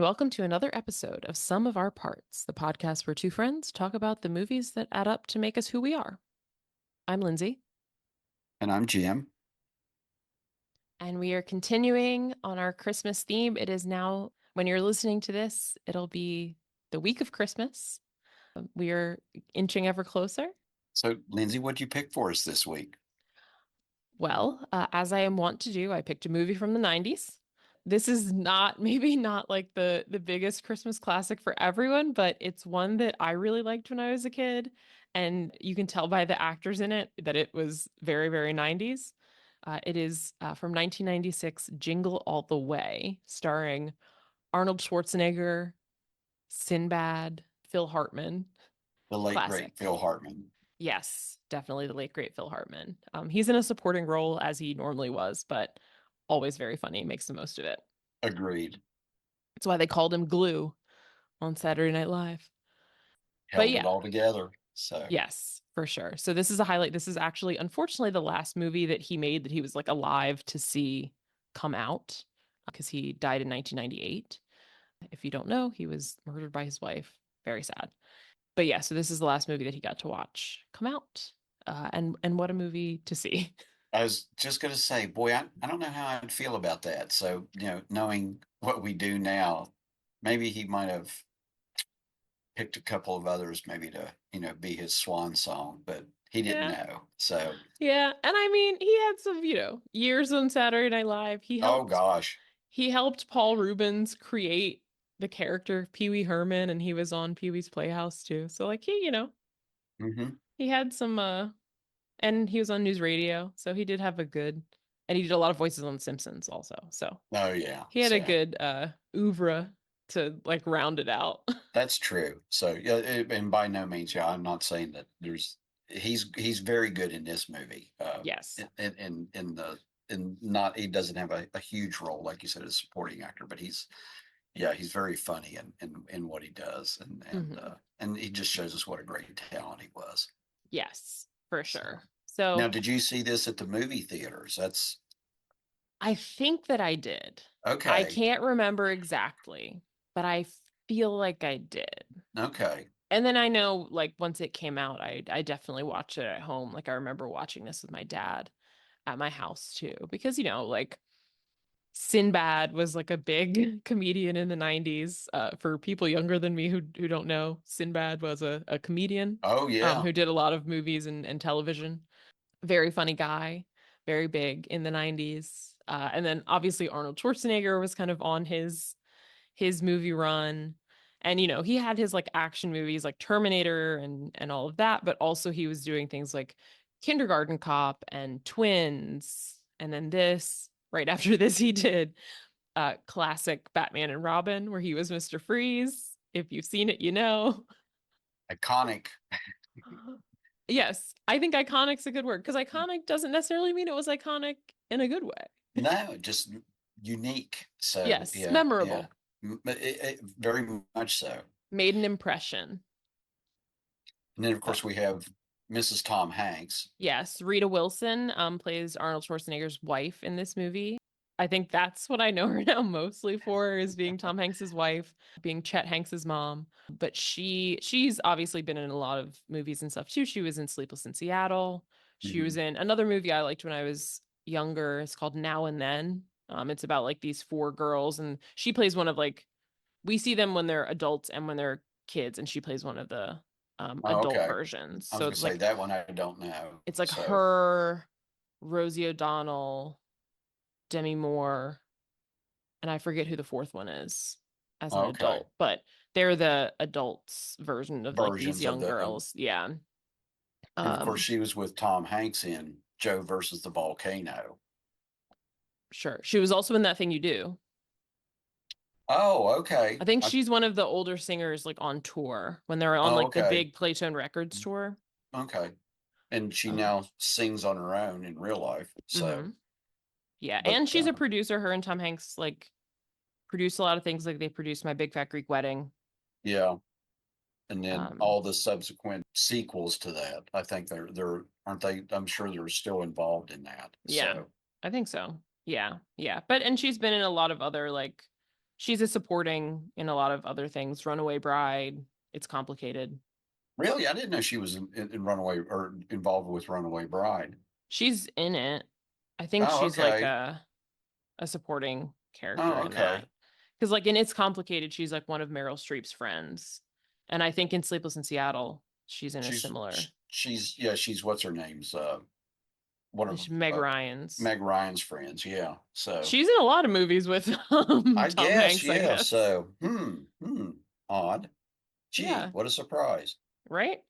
welcome to another episode of Sum of Our Parts, the podcast where two friends talk about the movies that add up to make us who we are. I'm Lindsay. And I'm Jim. And we are continuing on our Christmas theme. It is now, when you're listening to this, it'll be the week of Christmas. We are inching ever closer. So, Lindsay, what'd you pick for us this week? Well, as I am wont to do, I picked a movie from the 90s. This is maybe not like the biggest Christmas classic for everyone, but it's one that I really liked when I was a kid. And you can tell by the actors in it that it was very, very 90s. It is from 1996, Jingle All the Way, starring Arnold Schwarzenegger, Sinbad, Phil Hartman. The late, great Classic. Phil Hartman. Yes, definitely the late great Phil Hartman. He's in a supporting role as he normally was, but always very funny, makes the most of it. Agreed. That's why they called him Glue on Saturday Night Live. But Held it yeah, all together. So, yes, for sure. So this is a highlight. This is actually, unfortunately, the last movie that he made that he was like alive to see come out because he died in 1998. If you don't know, he was murdered by his wife. Very sad. But yeah, so this is the last movie that he got to watch come out. And what a movie to see. I was just going to say, boy, I don't know how I'd feel about that. So, knowing what we do now, maybe he might have picked a couple of others maybe to, be his swan song, but he didn't Yeah. know. So, Yeah. And I mean, he had some, years on Saturday Night Live. oh gosh. He helped Paul Rubens create the character of Pee Wee Herman, and he was on Pee Wee's Playhouse too. So like Hmm. he had some and he was on news radio, so he did have a good, and he did a lot of voices on The Simpsons also. So Oh, yeah. he had a So, good oeuvre to like round it out. that's true. So, yeah, and by no means, yeah, I'm not saying that he's very good in this movie. Yes. In the in not he doesn't have a huge role like you said as a supporting actor, but he's very funny in what he does, Hmm. and he just shows us what a great talent he was. Yes, for So sure. now, So did you see this at the movie theaters? That's I think that I did. I okay. can't remember exactly, but I feel like I did. Okay. And then I know like once it came out, I definitely watched it at home. Like I remember watching this with my dad at my house too, because like Sinbad was like a big comedian in the 90s. For people younger than me who don't know, Sinbad was a comedian Oh yeah. who did a lot of movies and television. Very funny guy, very big in the 90s. And then obviously Arnold Schwarzenegger was kind of on his movie run. And he had his like action movies like Terminator and all of that, but also he was doing things like Kindergarten Cop and Twins. And then this, right after this, he did classic Batman and Robin, where he was Mr. Freeze. If you've seen it, you know. Iconic. Yes, I think iconic's a good word because iconic doesn't necessarily mean it was iconic in a good way. No, just unique. So Yes, yeah, yeah. memorable, Very much so. made an impression. And then, of So course, we have Mrs. Tom Hanks. yes, Rita Wilson plays Arnold Schwarzenegger's wife in this movie. I think that's what I know her now mostly for is being Tom Hanks's wife, being Chet Hanks's mom. But she's obviously been in a lot of movies and stuff too. She was in Sleepless in Seattle. She was Mhm. in another movie I liked when I was younger. It's called Now and Then. It's about like these four girls, and she plays one of like we see them when they're adults and when they're kids, and she plays one of the Oh, adult okay. versions. I was So going to say that one I don't know. it's like So, her, Rosie O'Donnell, Demi Moore, and I forget who the fourth one is as an okay. adult, but they're the adults version of like these Versions of young the, girls. Yeah. and of course, Um, she was with Tom Hanks in Joe versus the Volcano. sure. She was also in That Thing You Do. Oh, I okay. think she's one of the older singers like on tour when they're on like the Okay. big Playtone Records tour. Okay. And she Um, now sings on her own in real life. So, mhm. Yeah, but and she's a producer. Her and Tom Hanks like produce a lot of things. Like they produced My Big Fat Greek Wedding. yeah. And then Um, all the subsequent sequels to that, I think they're aren't they? I'm sure they're still involved in that. yeah, So, I think so. Yeah, yeah. But and she's been in a lot of other like She's a supporting in a lot of other things. Runaway Bride. It's complicated. Really, I didn't know she was in Runaway or involved with Runaway Bride. She's in it. I think Oh, she's like okay. a supporting character Oh, in okay. that. Because like in It's Complicated, she's like one of Meryl Streep's friends. And I think in Sleepless in Seattle, she's in a similar. She's yeah, she's what's her name's one of Meg Ryan's. Meg Ryan's friends. Yeah. So She's in a lot of movies with I Tom guess, Hanks, I yeah. guess. So odd. Gee, Yeah, what a surprise. right?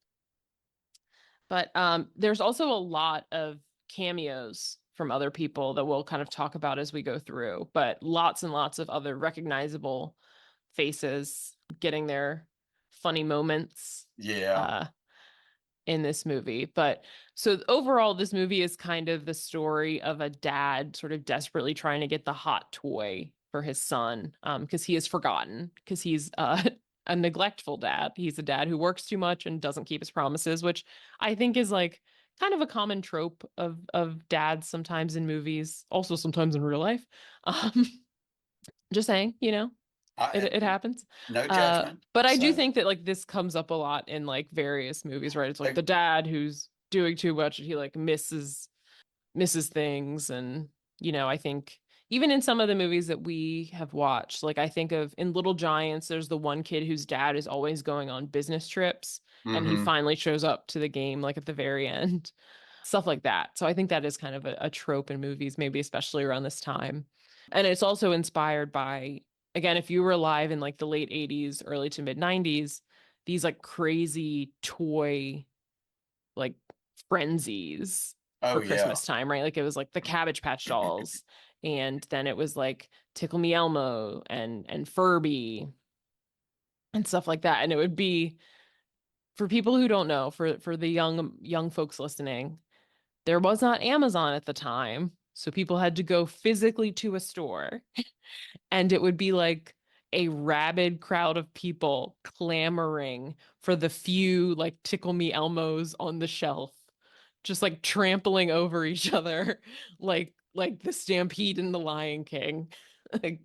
But there's also a lot of cameos from other people that we'll kind of talk about as we go through, but lots and lots of other recognizable faces getting their funny moments Yeah. uh, in this movie. But so overall, this movie is kind of the story of a dad sort of desperately trying to get the hot toy for his son because he has forgotten because he's a neglectful dad. He's a dad who works too much and doesn't keep his promises, which I think is like kind of a common trope of dads sometimes in movies, also sometimes in real life. Um, just saying, I it happens. no judgment. But I do So think that like this comes up a lot in like various movies, right? It's like I, the dad who's doing too much and he like misses things. And I think even in some of the movies that we have watched, like I think of in Little Giants, there's the one kid whose dad is always going on business trips and he mm-hmm. finally shows up to the game like at the very end. Stuff like that. So I think that is kind of a trope in movies, maybe especially around this time. And it's also inspired by, again, if you were alive in like the late 80s, early to mid 90s, these like crazy toy like frenzies Oh for yeah. Christmas time, right? Like it was like the Cabbage Patch Dolls, and then it was like Tickle Me Elmo and Furby and stuff like that. And it would be for people who don't know, for the young folks listening, there was not Amazon at the time. So people had to go physically to a store and it would be like a rabid crowd of people clamoring for the few like Tickle Me Elmos on the shelf, just like trampling over each other, like the Stampede in the Lion King. Like,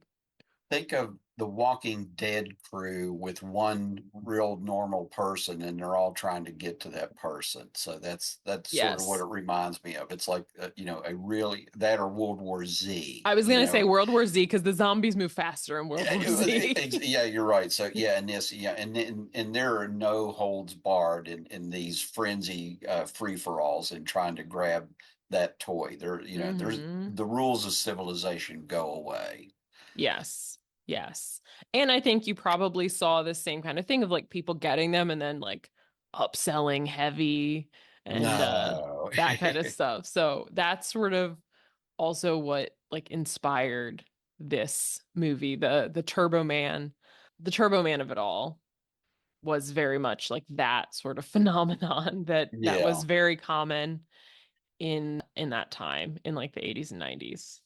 Think of the Walking Dead crew with one real normal person, and they're all trying to get to that person. So that's sort of what it yes. reminds me of. It's like a really that or World War Z. I was gonna say World War Z because the zombies move faster in World Yeah, War Z. yeah, you're right. So yeah, and there are no holds barred in these frenzy free for alls and trying to grab that toy. There's Hmm. the rules of civilization go away. Yes. Yes. And I think you probably saw the same kind of thing of like people getting them and then like upselling heavy and No. that kind of stuff. So that's sort of also what like inspired this movie. The Turbo Man, the Turbo Man of it all was very much like that sort of phenomenon that was Yeah. very common in that time in like the 80s and 90s.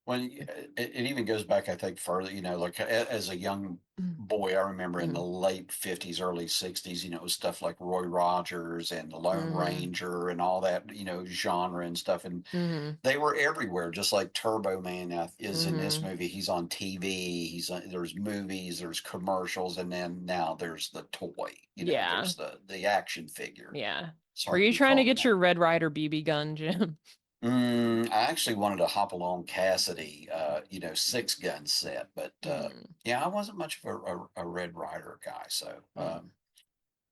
When it even goes back, I think further, like as a young Mm, boy, I remember in the mm, late 50s, early 60s, it was stuff like Roy Rogers and the Lone mhm, Ranger and all that, genre and stuff. And mhm, they were everywhere, just like Turbo Man is in this mhm. movie. He's on TV, there's movies, there's commercials, and then now there's the toy, Yeah. there's the action figure. Yeah. It's Were hard to you be trying to calling get that. your Red Ryder BB gun, Jim? I actually wanted to hop along Cassidy, six gun set, but Mm, yeah, I wasn't much of a Red Rider guy, so mm.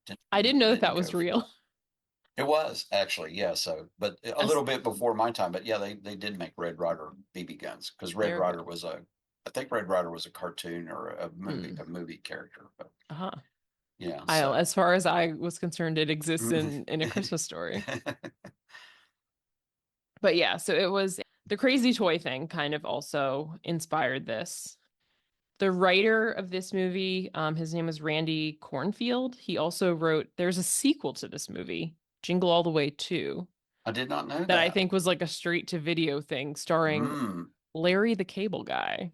didn't, I didn't know that didn't that go was for real. that. It was actually, yeah. So, but a Yes. little bit before my time, but yeah, they did make Red Rider BB guns because Red There we Rider go. was I think Red Rider was a cartoon or a Mm. movie character, but Uh-huh. yeah, I, so. as far as I was concerned, it exists in A Christmas Story. But yeah, so it was the crazy toy thing kind of also inspired this. The writer of this movie, his name is Randy Cornfield. He also wrote, there's a sequel to this movie, Jingle All the Way 2, I did not know that I that. think was like a straight to video thing starring Mm. Larry the Cable Guy.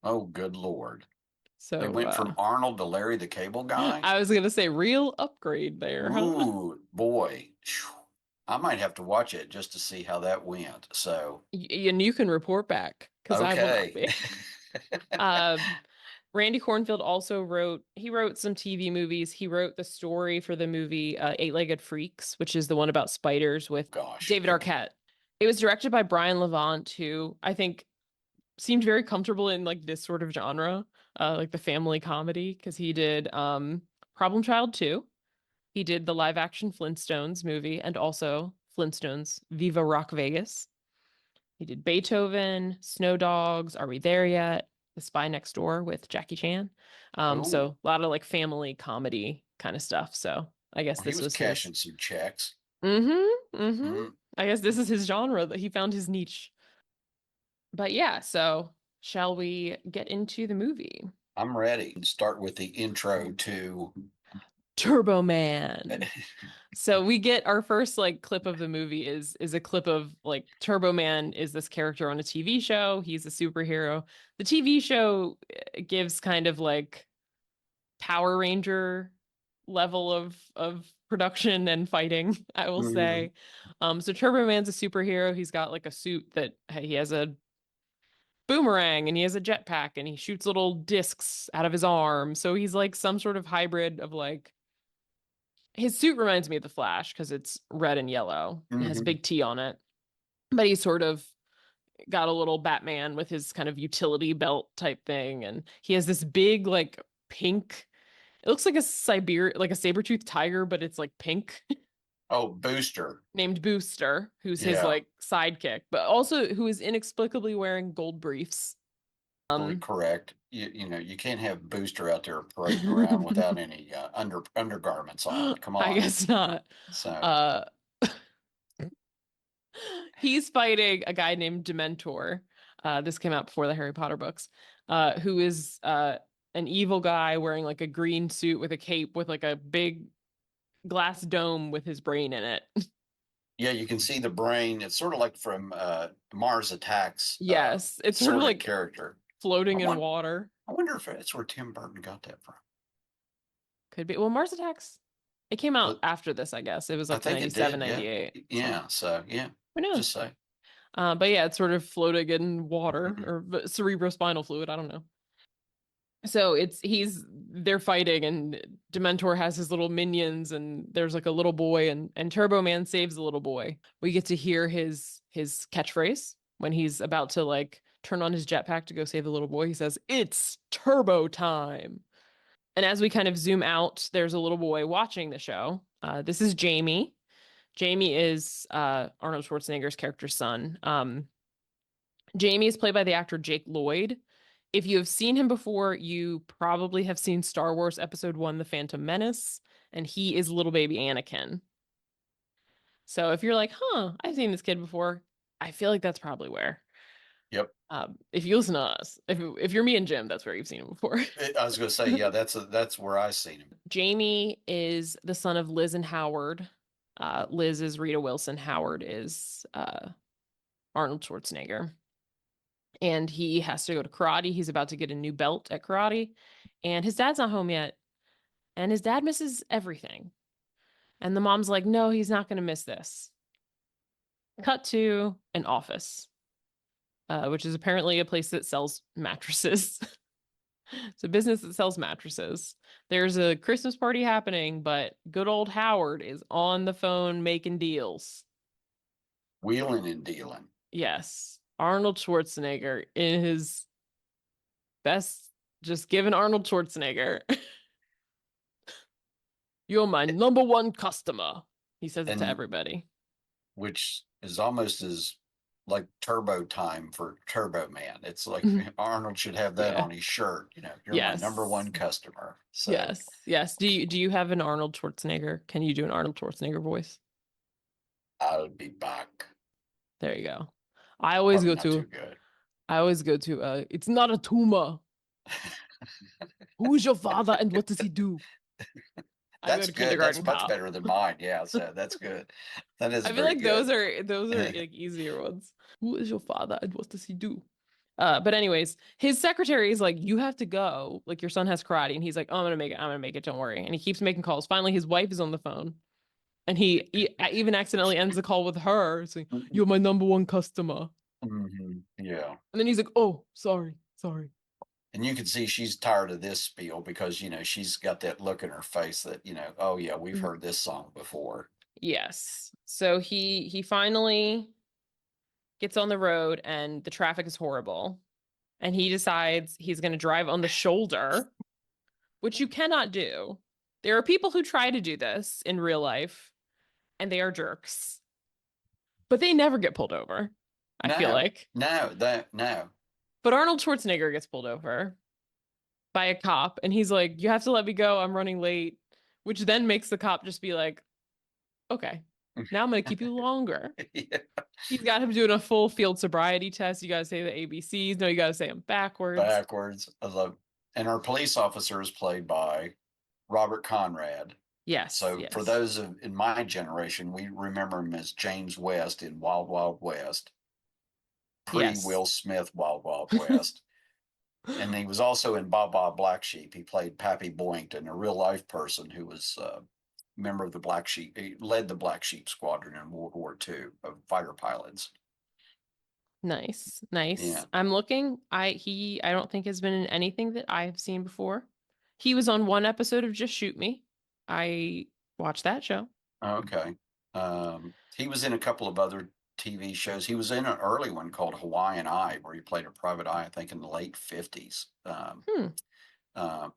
Oh, good Lord. They So went from Arnold to Larry the Cable Guy. I was gonna say real upgrade there, huh? Ooh, boy. I might have to watch it just to see how that went. So, And you can report back because I will not okay. be. Uh, Randy Kornfield also wrote some TV movies. He wrote the story for the movie Eight-Legged Freaks, which is the one about spiders with Gosh, David okay. Arquette. It was directed by Brian Levant, who I think seemed very comfortable in like this sort of genre, like the family comedy, because he did Problem Child 2. He did the live action Flintstones movie and also Flintstones Viva Rock Vegas. He did Beethoven, Snow Dogs, Are We There Yet? The Spy Next Door with Jackie Chan. Oh, So a lot of like family comedy kind of stuff. So I guess well, he this was was his. cashing some checks. Mm-hmm. Mm-hmm. Mm, I guess this is his genre that he found his niche. But yeah, so shall we get into the movie? I'm ready. Start with the intro to. Turbo Man. So we get our first like clip of the movie is a clip of like Turbo Man is this character on a TV show. He's a superhero. The TV show gives kind of like Power Ranger level of production and fighting, I will Mhm. say. So Turbo Man's a superhero. He's got like a suit that he has a boomerang and he has a jetpack and he shoots little discs out of his arm. So he's like some sort of hybrid of like his suit reminds me of the Flash because it's red and yellow. It has a Mhm. big T on it. But he's sort of got a little Batman with his kind of utility belt type thing. And he has this big, like pink, it looks like a like a saber-toothed tiger, but it's like pink, Oh, Booster. named Booster, who's his Yeah, like sidekick, but also who is inexplicably wearing gold briefs. Um correct. You can't have Booster out there parading around without any undergarments on. Come I on. guess not. So, Uh he's fighting a guy named Dementor. This came out before the Harry Potter books, who is an evil guy wearing like a green suit with a cape with like a big glass dome with his brain in it. yeah, you can see the brain. It's sort of like from Mars Attacks Yes, it's sort of sort of like character. I floating in want. water. I wonder if that's where Tim Burton got that from. Could be. Well, Mars Attacks, it came out But after this, I guess. It was I like think it 97, did. Yeah, 98. So yeah. So yeah, who just knows? say. But yeah, it's sort of floating in water or cerebrospinal fluid. I don't know. So they're fighting and Dementor has his little minions and there's like a little boy and Turbo Man saves the little boy. We get to hear his catchphrase when he's about to like turn on his jetpack to go save the little boy. He says, "It's turbo time." And as we kind of zoom out, there's a little boy watching the show. This is Jamie. Jamie is Arnold Schwarzenegger's character's son. Jamie is played by the actor Jake Lloyd. If you have seen him before, you probably have seen Star Wars Episode 1, The Phantom Menace, and he is little baby Anakin. So if you're like, huh, I've seen this kid before, I feel like that's probably where. Yep. If you listen to us, if you're me and Jim, that's where you've seen him before. I was going to say, yeah, that's where I seen him. Jamie is the son of Liz and Howard. Liz is Rita Wilson. Howard is Arnold Schwarzenegger. And he has to go to karate. He's about to get a new belt at karate. And his dad's not home yet. And his dad misses everything. And the mom's like, no, he's not going to miss this. Cut to an office, which is apparently a place that sells mattresses. It's a business that sells mattresses. There's a Christmas party happening, but good old Howard is on the phone making deals. Wheeling and dealing. Yes. Arnold Schwarzenegger in his best, just giving Arnold Schwarzenegger. You're my number one customer. He says it to And everybody. which is almost as like turbo time for Turbo Man. It's like Arnold should have that Yeah. on his shirt. You're my number Yes. one customer. So Yes. Yes. Do you have an Arnold Schwarzenegger? Can you do an Arnold Schwarzenegger voice? I'll be back. There you go. I always Probably go not too to good. I always go to it's not a tumor. Who is your father and what does he do? I go That's to good. That's kindergarten much cop. better than mine. Yeah, so that's good. That is I feel very like good. those are like easier ones. Who is your father and what does he do? But anyways, his secretary is like, you have to go. Like your son has karate, and he's like, oh, I'm gonna make it. I'm gonna make it. Don't worry. And he keeps making calls. Finally, his wife is on the phone, and he even accidentally ends the call with her, saying, "You're my number one customer." Yeah. And then he's like, "Oh, sorry, sorry." And you can see she's tired of this spiel because, she's got that look in her face that, oh yeah, we've Mhm. heard this song before. Yes. So he finally gets on the road and the traffic is horrible. And he decides he's going to drive on the shoulder, which you cannot do. There are people who try to do this in real life and they are jerks, but they never get pulled over, I feel No, like. no. But Arnold Schwarzenegger gets pulled over by a cop and he's like, "You have to let me go. I'm running late," which then makes the cop just be like, "Okay, now I'm going to keep you longer." Yeah, He's got him doing a full field sobriety test. You got to say the ABCs. No, you got to say them backwards. backwards. I love, and our police officer is played by Robert Conrad. Yes, So for yes, those in my generation, we remember him as James West in Wild Wild West, pre yes. Will Smith Wild Wild West. And he was also in Bob Bob Black Sheep. He played Pappy Boyington, a real life person who was a member of the Black Sheep. He led the Black Sheep Squadron in World War II of fighter pilots. Nice, nice. Yeah. I'm looking. I don't think has been in anything that I've seen before. He was on one episode of Just Shoot Me. I watched that show. Okay. He was in a couple of other TV shows. He was in an early one called Hawaiian Eye, where he played a private eye, I think, in the late 50s. Hmm.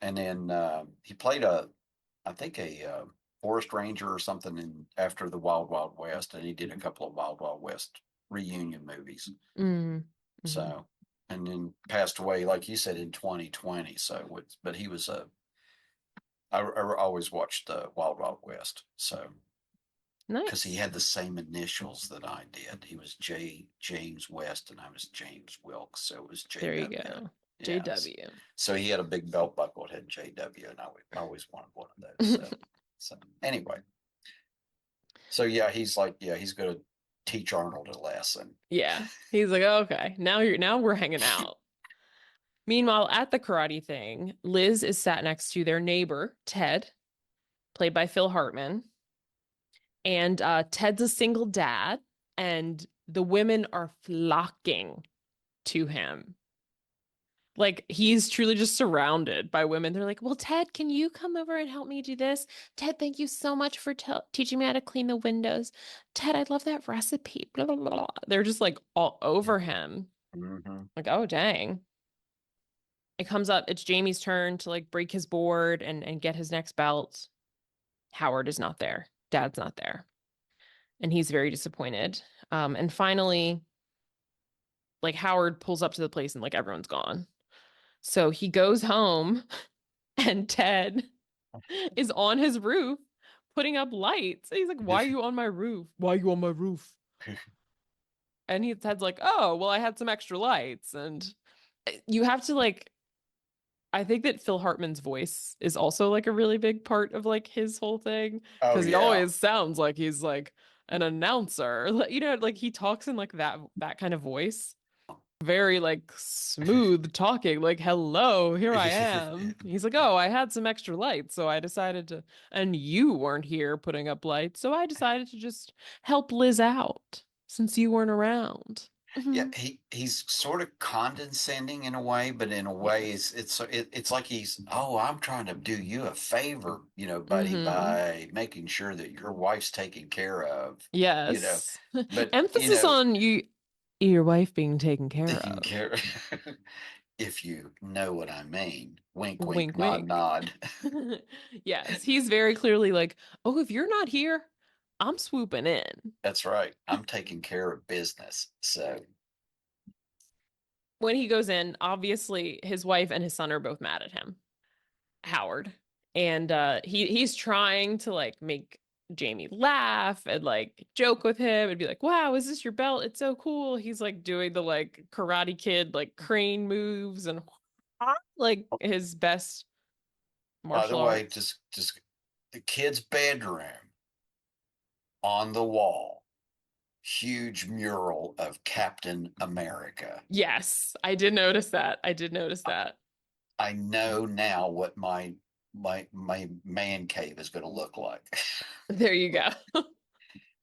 And then he played I think, a forest ranger or something in after the Wild Wild West, and he did a couple of Wild Wild West reunion movies. Mm. Hmm. So, and then passed away, like you said, in 2020. So, but he was I always watched Wild Wild West. So, because he Nice. had the same initials that I did. He was James West, and I was James Wilkes, so it was There you JW. go. Yes. JW. So he had a big belt buckle that had JW, and I always wanted one of those. So anyway, so yeah, he's going to teach Arnold a lesson. Yeah. He's like, okay, now we're hanging out. Meanwhile, at the karate thing, Liz is sat next to their neighbor, Ted, played by Phil Hartman. And Ted's a single dad, and the women are flocking to him. Like he's truly just surrounded by women. They're like, "Well, Ted, can you come over and help me do this? Ted, thank you so much for teaching me how to clean the windows. Ted, I love that recipe." Blah, blah, blah. They're just like all over him. Mm-hmm. Like, oh dang. It comes up, it's Jamie's turn to like break his board and get his next belt. Howard is not there. Dad's not there. And he's very disappointed. And finally, like Howard pulls up to the place and like everyone's gone. So he goes home and Ted is on his roof putting up lights. He's like, "Why are you on my roof? Why are you on my roof?" And Ted's like, "Oh, well, I had some extra lights." And you have to like, I think that Phil Hartman's voice is also like a really big part of like his whole thing Oh because he yeah. always sounds like he's like an announcer. Like he talks in like that kind of voice. Very like smooth talking, like, "Hello, here I am." He's like, "Oh, I had some extra lights, so I decided to, and you weren't here putting up lights, so I decided to just help Liz out since you weren't around." Yeah, Mhm. he's sort of condescending in a way, but in a way, Yes. it's like oh, I'm trying to do you a favor, buddy, Hmm. by making sure that your wife's taken care of, you know, Yes. but Emphasis on your wife being taken care taking of. care, if you know what I mean, wink, wink, Wink, nod, wink. nod. Yes, he's very clearly like, "Oh, if you're not here, I'm swooping in." That's right. I'm taking care of business. So, When he goes in, obviously his wife and his son are both mad at him, Howard. And he's trying to like make Jamie laugh and like joke with him and be like, "Wow, is this your belt? It's so cool." He's like doing the like Karate Kid like crane moves and like his best by the martial way, arts. just the kid's bedroom on the wall, huge mural of Captain America. Yes, I did notice that. I did notice that. I know now what my man cave is going to look like. There you go.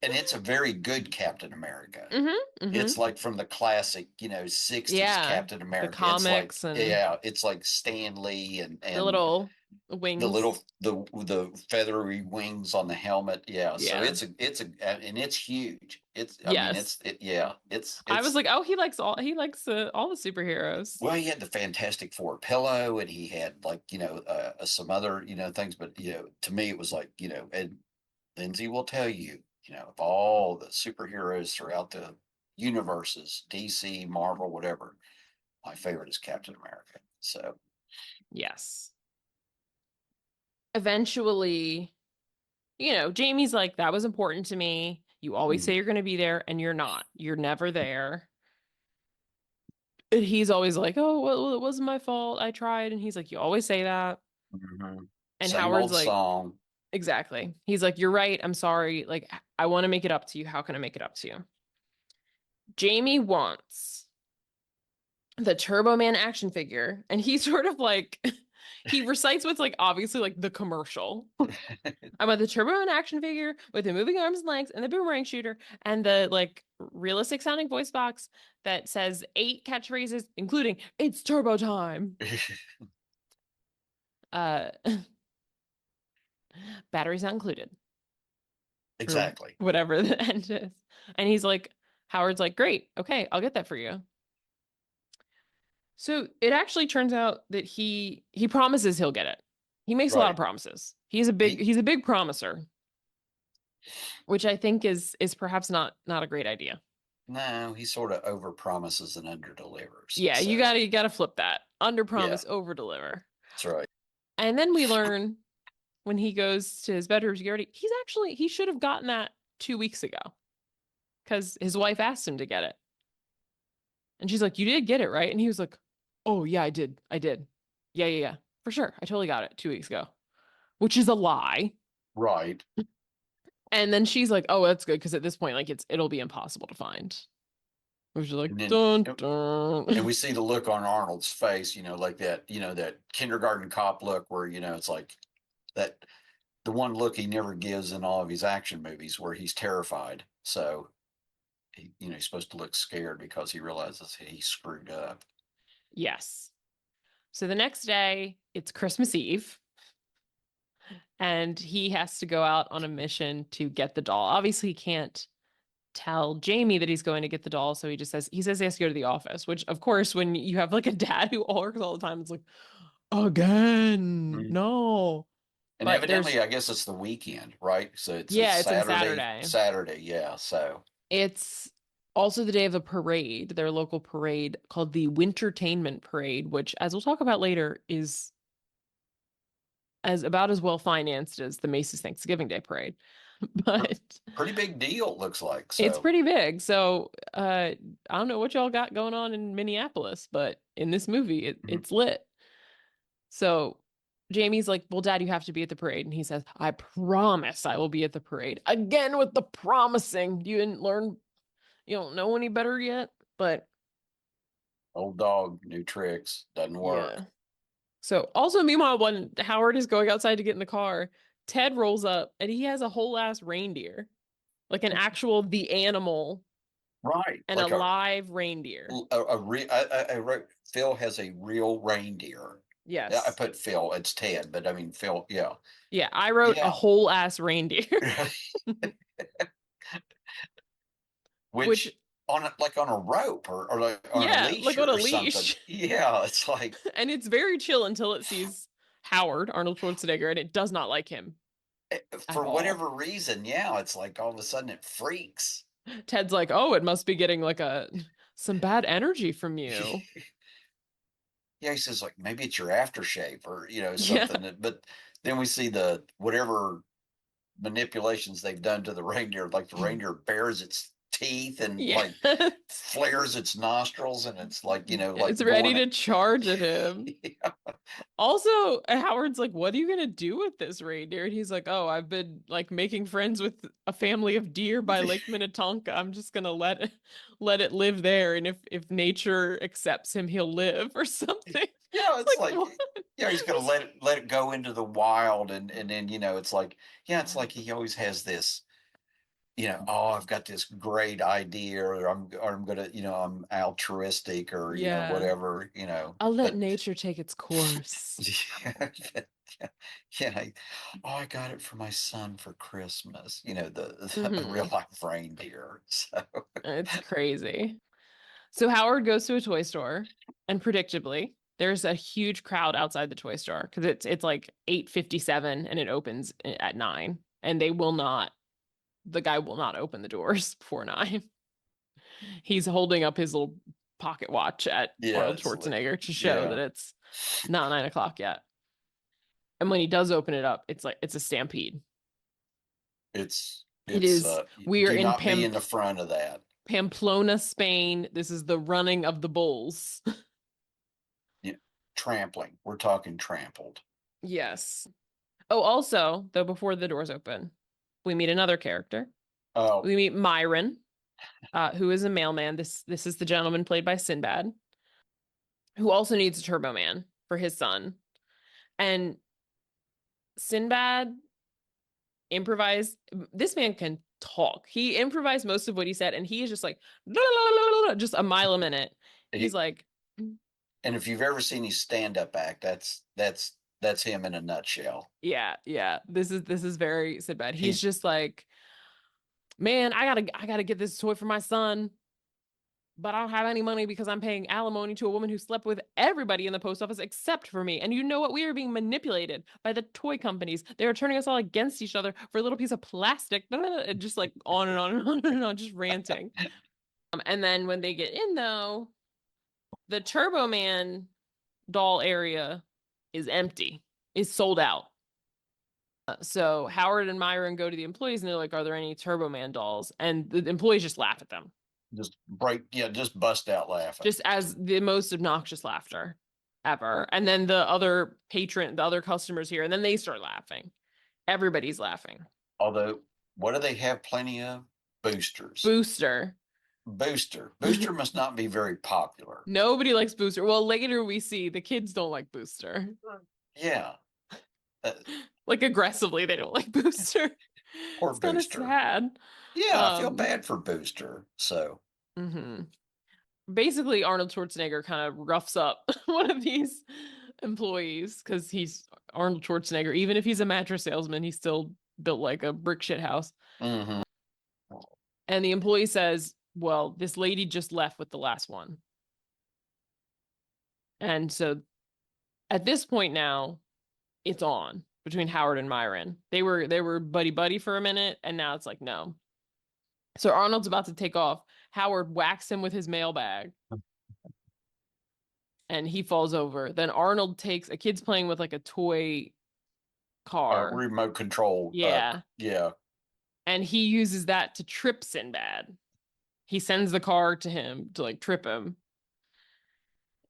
and it's a very good Captain America. Mm-hmm. Mm-hmm. It's like from the classic, 60s Yeah. Captain The America. It's like, comics and yeah, it's like Stan Lee the and little the wings. little the feathery wings on the helmet. Yeah, so Yeah. it's a and it's huge. It's I mean Yes. yeah, I was it's like, oh, he likes all the superheroes. well, he had the Fantastic Four pillow, and he had like some other things, but to me it was like and Lindsay will tell you, of all the superheroes throughout the universes, DC, Marvel, whatever, my favorite is Captain America. So, Yes. Eventually, Jamie's like, that was important to me. You always say mm, you're going to be there, and you're not. You're never there. And he's always like, oh, well, it wasn't my fault. I tried. And he's like, you always say that. mhm. And Same Howard's old like, song. exactly. He's like, you're right. I'm sorry. Like, I want to make it up to you. How can I make it up to you? Jamie wants the Turbo Man action figure, and he sort of like he recites what's like obviously like the commercial. I want the Turbo Man action figure with the moving arms and legs and the boomerang shooter and the like realistic sounding voice box that says 8 catchphrases, including "It's Turbo time." Uh, batteries not included, or Exactly. whatever the end is. And he's like, Howard's like, great, okay, I'll get that for you. So it actually turns out that he promises he'll get it. He makes a lot of Right. promises. He's a big promiser, which I think is perhaps not a great idea. No, he sort of over promises and under delivers. Yeah, you So, gotta you gotta flip that. Under yeah, promise, over deliver. that's right. And then we learn when he goes to his bedroom security, he should have gotten that 2 weeks ago because his wife asked him to get it. And she's like, you did get it, right? And he was like, oh yeah, I did. I did. Yeah, yeah, yeah. For sure. I totally got it 2 weeks ago. Which is a lie. Right. And then she's like, "Oh, that's good because at this point, like it'll be impossible to find." Which is like, And then, dun dun. and we see the look on Arnold's face, like that, that kindergarten cop look where, it's like that the one look he never gives in all of his action movies where he's terrified. So he's supposed to look scared because he realizes he screwed up. Yes. So the next day, it's Christmas Eve, and he has to go out on a mission to get the doll. Obviously, he can't tell Jamie that he's going to get the doll, so he says he has to go to the office. Which, of course, when you have like a dad who works all the time, it's like, again, Mhm. no. And But there's evidently, I guess it's the weekend, right? So it's yeah, it's in Saturday, Saturday. Saturday, yeah. So It's also the day of a parade, their local parade called the Wintertainment Parade, which, as we'll talk about later, is as about as well financed as the Macy's Thanksgiving Day Parade. pr- But pretty big deal, looks like. it's So, pretty big. So I don't know what y'all got going on in Minneapolis, but in this movie, mhm. it's lit. So Jamie's like, well, Dad, you have to be at the parade. And he says, I promise I will be at the parade. Again with the promising. You don't know any better yet, but Old dog, new tricks, doesn't work. yeah. So also meanwhile, when Howard is going outside to get in the car, Ted rolls up and he has a whole ass reindeer. Like an actual the animal Right. and a Like a live reindeer. a real I wrote Phil has a real reindeer. Yeah, I Yes. put Phil, it's Ted, but I mean Phil, yeah. Yeah, I wrote a Yeah. whole ass reindeer, which Which like on a rope or like on a yeah, leash like on a or something. leash. Yeah, it's like And it's very chill until it sees Howard, Arnold Schwarzenegger, and it does not like him at for all. whatever reason, yeah, it's like all of a sudden it freaks. Ted's like, "Oh, it must be getting like a some bad energy from you." Yeah, he says like maybe it's your aftershave or Yeah. something. But then we see the whatever manipulations they've done to the reindeer, like the reindeer bares its teeth and Yeah. like flares its nostrils, and it's like It's like ready going to at charge at him. yeah. Also, Howard's like, "What are you gonna do with this reindeer?" And he's like, "Oh, I've been like making friends with a family of deer by Lake Minnetonka. I'm just gonna let it live there, and if nature accepts him, he'll live or something." Yeah, It's it's like like what? he's gonna let it go into the wild, and then it's like it's like he always has this oh, I've got this great idea, or I'm gonna, I'm altruistic, or Yeah. whatever, I'll let but nature take its course. yeah, yeah, oh, I got it for my son for Christmas, the real Hmm. life reindeer. So It's crazy. So Howard goes to a toy store, and predictably, there's a huge crowd outside the toy store because it's like 8:57 and it opens at 9, and the guy will not open the doors before 9. He's holding up his little pocket watch at yeah, Arnold Schwarzenegger to show that yeah, it's not 9 o'clock yet. And when he does open it up, it's a stampede. It it's is, we are do in not be in the front of that. Pamplona, Spain. This is the running of the bulls. Yeah, trampling. We're talking trampled. Yes. Oh, also, though, before the doors open, we meet another character. Oh, We meet Myron, who is a mailman. This is the gentleman played by Sinbad, who also needs a Turbo Man for his son. And Sinbad improvised. This man can talk. He improvised most of what he said, and he is just like just a mile a minute. He's he, like, and if you've ever seen his stand-up act, that's him in a nutshell. yeah, yeah. This is very Sinbad. He's He's just like, man, I gotta get this toy for my son, but I don't have any money because I'm paying alimony to a woman who slept with everybody in the post office except for me. And you know what? We are being manipulated by the toy companies. They are turning us all against each other for a little piece of plastic. Just like on and on and on and on, just ranting. And then when they get in, though, the Turbo Man doll area is empty, is sold out. So Howard and Myron go to the employees and they're like, "Are there any Turbo Man dolls?" And the employees just laugh at them, just bust out laughing. just as the most obnoxious laughter ever. And then the other customers here, and then they start laughing. Everybody's laughing. Although, what do they have plenty of? Boosters. Booster. Booster must not be very popular. Nobody likes Booster. Well, later we see the kids don't like Booster. Yeah, uh, Like aggressively, they don't like Booster. poor It's kind of Booster. sad. Yeah, I feel Um, bad for Booster. So mhm. Basically Arnold Schwarzenegger kind of roughs up one of these employees because he's Arnold Schwarzenegger. Even if he's a mattress salesman, he's still built like a brick shit house. mhm. And the employee says, "Well, this lady just left with the last one." And so at this point now, it's on between Howard and Myron. They were buddy buddy for a minute, and now it's like no. So Arnold's about to take off. Howard whacks him with his mailbag and he falls over. Then Arnold takes a kid's playing with like a toy car. Remote control. Yeah. Yeah. And he uses that to trip Sinbad. He sends the car to him to like trip him.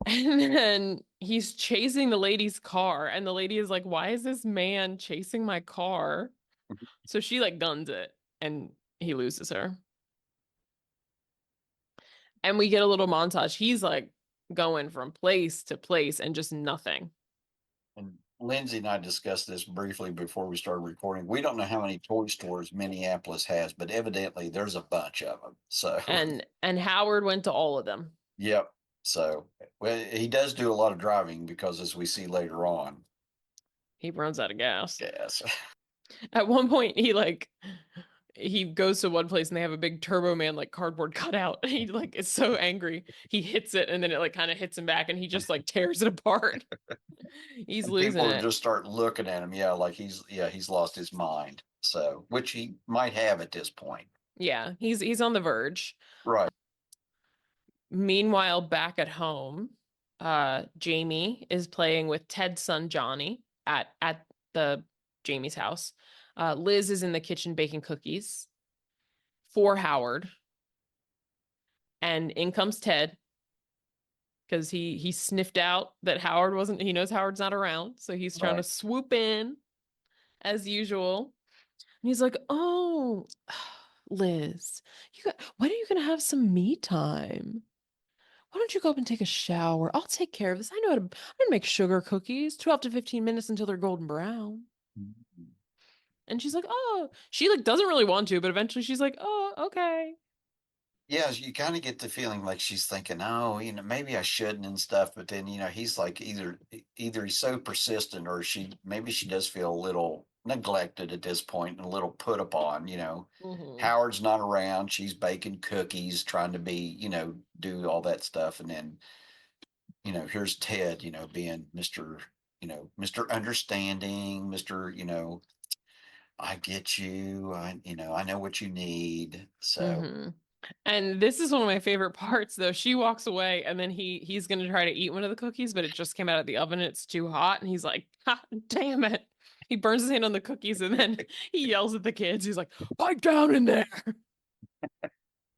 And then he's chasing the lady's car. And the lady is like, "Why is this man chasing my car?" So she like guns it and he loses her. And we get a little montage. He's like going from place to place and just nothing. And Lindsay and I discussed this briefly before we started recording. We don't know how many toy stores Minneapolis has, but evidently there's a bunch of them. So, And Howard went to all of them. yep. So, well, he does do a lot of driving because, as we see later on, He runs out of gas. yes. At one point, he goes to one place and they have a big Turbo Man like cardboard cutout. He like is so angry. He hits it and then it like kind of hits him back and he just like tears it apart. He's And losing people it. just start looking at him, yeah, like he's lost his mind. So, which he might have at this point. Yeah, he's on the verge. Right. Meanwhile, back at home, Jamie is playing with Ted's son Johnny at the Jamie's house. Liz is in the kitchen baking cookies for Howard, and in comes Ted because he sniffed out that Howard wasn't. He knows Howard's not around, so he's trying to Right. swoop in as usual. And he's like, "Oh, Liz, when are you gonna have some me time? Why don't you go up and take a shower? I'll take care of this. I'm gonna make sugar cookies, 12 to 15 minutes until they're golden brown." And she's like, oh, she like doesn't really want to, but eventually she's like, oh, okay. Yeah, you kind of get the feeling like she's thinking, oh, maybe I shouldn't and stuff. But then, he's like either he's so persistent, or maybe she does feel a little neglected at this point and a little put upon. Hmm. Howard's not around. She's baking cookies, trying to be, do all that stuff. And then, here's Ted, being Mr. Understanding, Mr. I get you. I know what you need. So Hmm. And this is one of my favorite parts, though. She walks away, and then he's gonna try to eat one of the cookies, but it just came out of the oven. It's too hot, and he's like, "Ha, damn it!" He burns his hand on the cookies, and then he yells at the kids. He's like, "Pipe down in there!"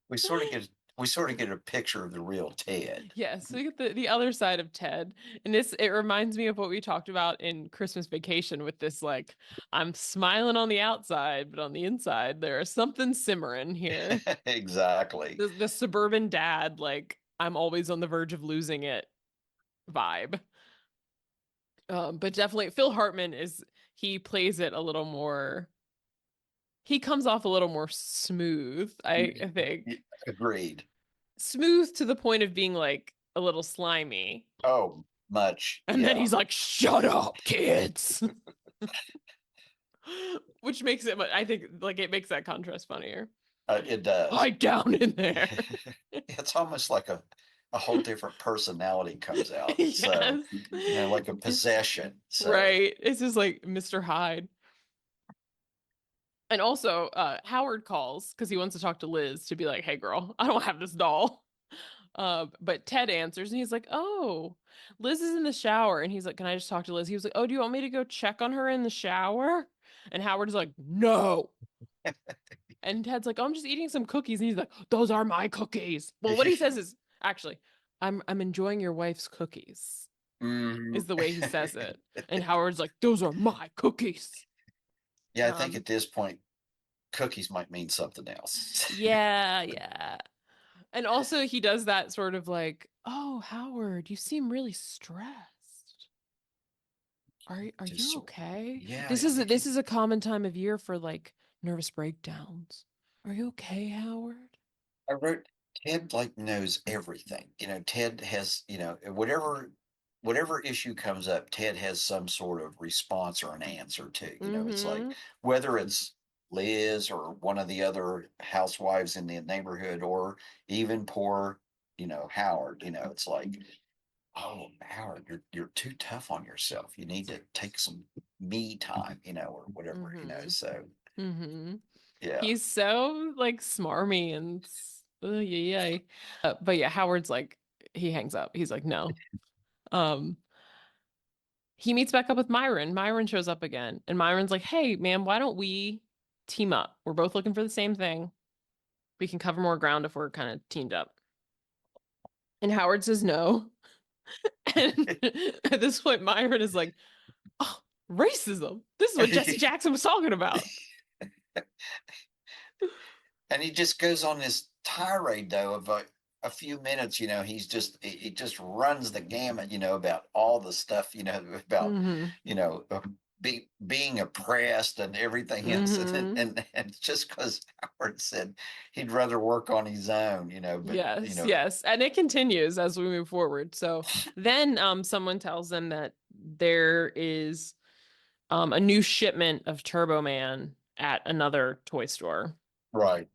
we sort of get we sort of get a picture of the real Ted. Yes, we get the other side of Ted, and this it reminds me of what we talked about in Christmas Vacation with this like, I'm smiling on the outside, but on the inside there is something simmering here. Exactly. The suburban dad, like I'm always on the verge of losing it vibe. But definitely Phil Hartman is he plays it a little more. He comes off a little more smooth, I think. Agreed. Smooth to the point of being like a little slimy. Oh, much. And then Yeah. he's like, "Shut up, kids." Which makes it, I think, like it makes that contrast funnier. It does. Hide down in there. It's almost like a whole different personality comes out. So, Yes. like a possession. So, Right. It's just like Mr. Hyde. And also, Howard calls because he wants to talk to Liz to be like, "Hey, girl, I don't have this doll." But Ted answers and he's like, "Oh, Liz is in the shower." And he's like, "Can I just talk to Liz?" He was like, "Oh, do you want me to go check on her in the shower?" And Howard is like, "No." And Ted's like, "Oh, I'm just eating some cookies." And he's like, "Those are my cookies." Well, what he says is actually, I'm enjoying your wife's cookies, mhm. is the way he says it. And Howard's like, "Those are my cookies." Yeah, I think Um, at this point, cookies might mean something else. yeah, yeah. And also he does that sort of like, "Oh, Howard, you seem really stressed. Are Just you sort okay? Yeah, This I is think this is a common time of year for like nervous breakdowns. Are you okay, Howard?" I wrote Ted like knows everything. Ted has, whatever issue comes up, Ted has some sort of response or an answer to. It's like Mm-hmm. whether it's Liz or one of the other housewives in the neighborhood, or even poor, Howard. It's like, oh, Howard, you're too tough on yourself. You need to take some me time, or whatever. Mm-hmm. So Mm-hmm. yeah. He's so like smarmy and yeah, yeah. But yeah, Howard's like he hangs up. He's like, "No." Um, he meets back up with Myron. Myron shows up again, and Myron's like, "Hey, man, why don't we team up? We're both looking for the same thing. We can cover more ground if we're kind of teamed up." And Howard says no. And at this point, Myron is like, "Oh, racism. This is what Jesse Jackson was talking about." And he just goes on this tirade though of a few minutes. He's just he just runs the gamut. About all the stuff. About Mm-hmm. being oppressed and everything else, and Mm-hmm. and just because Howard said he'd rather work on his own. But Yes, yes. And it continues as we move forward. So then someone tells them that there is a new shipment of Turbo Man at another toy store. right,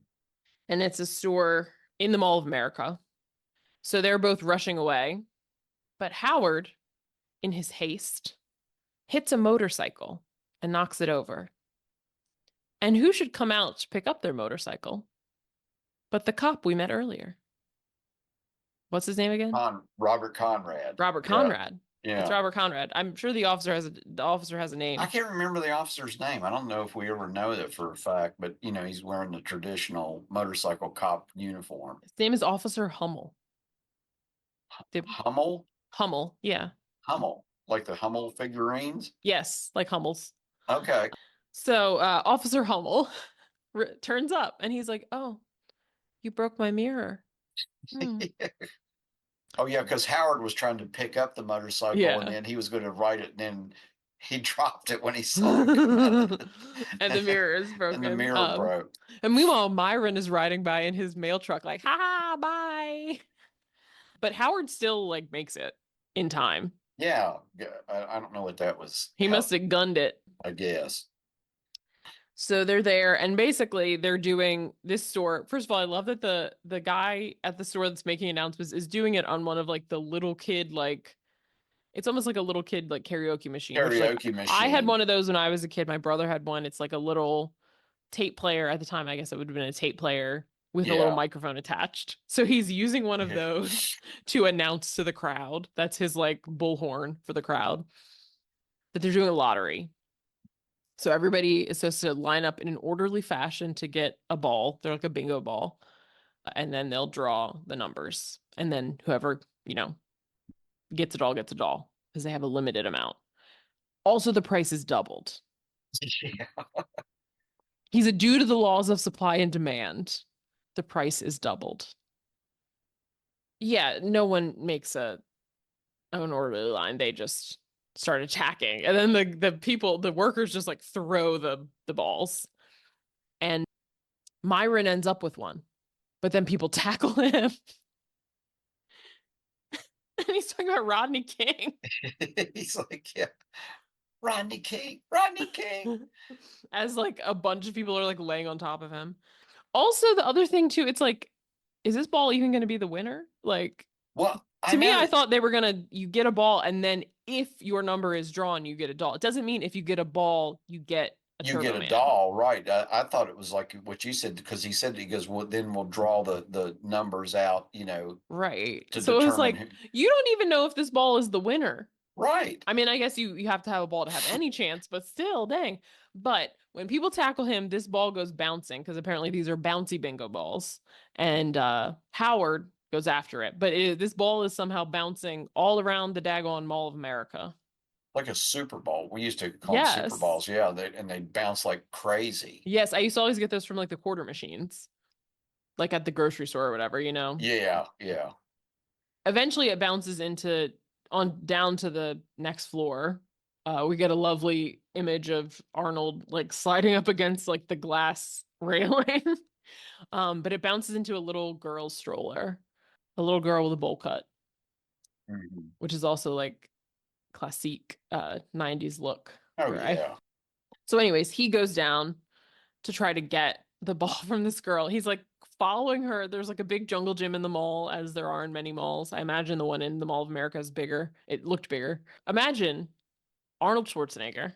And it's a store in the Mall of America. So they're both rushing away. But Howard, in his haste, hits a motorcycle and knocks it over. And who should come out to pick up their motorcycle but the cop we met earlier? What's his name again? Robert Conrad. Robert Yeah, Conrad. It's yeah. Robert Conrad. I'm sure the officer has a I name. can't remember the officer's name. I don't know if we ever know that for a fact, but he's wearing the traditional motorcycle cop uniform. His name is Officer Hummel. The Hummel, Hummel, yeah. Hummel, like the Hummel figurines. Yes, like Hummels. Okay. So Officer Hummel turns up and he's like, "Oh, you broke my mirror." Hmm. Oh yeah, because Howard was trying to pick up the motorcycle, and Yeah. then he was going to ride it, and then he dropped it when he saw it coming, And the mirror is and the broken. mirror broke. And meanwhile, Myron is riding by in his mail truck, like, ha ha, bye. But Howard still like makes it in time. Yeah, yeah. I don't know what that was. He must How have gunned it. I guess. So they're there, and basically they're doing this store. First of all, I love that the guy at the store that's making announcements is doing it on one of like the little kid like it's almost like a little kid like karaoke machine, which like Karaoke I had machine. one of those when I was a kid. My brother had one. It's like a little tape player at the time. I guess it would have been a tape player with a little Yeah. microphone attached. So he's using one of those to announce to the crowd. That's his like bullhorn for the crowd that they're doing a lottery. So everybody is supposed to line up in an orderly fashion to get a ball. They're like a bingo ball. And then they'll draw the numbers. And then whoever, gets it all gets it all because they have a limited amount. Also, the price is doubled. Yeah. He's a due to the laws of supply and demand. The price is doubled. Yeah, no one makes an orderly line. They just start attacking. And then the workers just like throw the balls. And Myron ends up with one. But then people tackle him. And he's talking about Rodney King. He's like, yeah, Rodney King, Rodney King. As like a bunch of people are like laying on top of him. Also, the other thing too, it's like, is this ball even going to be the winner? Like, Well, I to me, know I that thought they were gonna you get a ball and then if your number is drawn, you get a doll. It doesn't mean if you get a ball, you get a you get Turbo a Man. doll, right? I thought it was like what you said because he said he goes, well, then we'll draw the numbers out, Right. to So it was determine like who. you don't even know if this ball is the winner. Right. I mean, I guess you have to have a ball to have any chance, but still, dang. But when people tackle him, this ball goes bouncing because apparently these are bouncy bingo balls, and Howard goes after it. But this ball is somehow bouncing all around the daggone Mall of America. Like a Super Bowl. We used to call them Super Yes, Balls. Yeah, and they bounce like crazy. yes. I used to always get those from like the quarter machines, like at the grocery store or whatever. Yeah, yeah. Eventually, it bounces into on down to the next floor. We get a lovely image of Arnold like sliding up against like the glass railing. But it bounces into a little girl's stroller, a little girl with a bowl cut, Mhm. which is also like classic 90s look Oh for I. yeah. So anyways, he goes down to try to get the ball from this girl. He's like following her. There's like a big jungle gym in the mall, as there are in many malls. I imagine the one in the Mall of America is bigger. It looked bigger. Imagine Arnold Schwarzenegger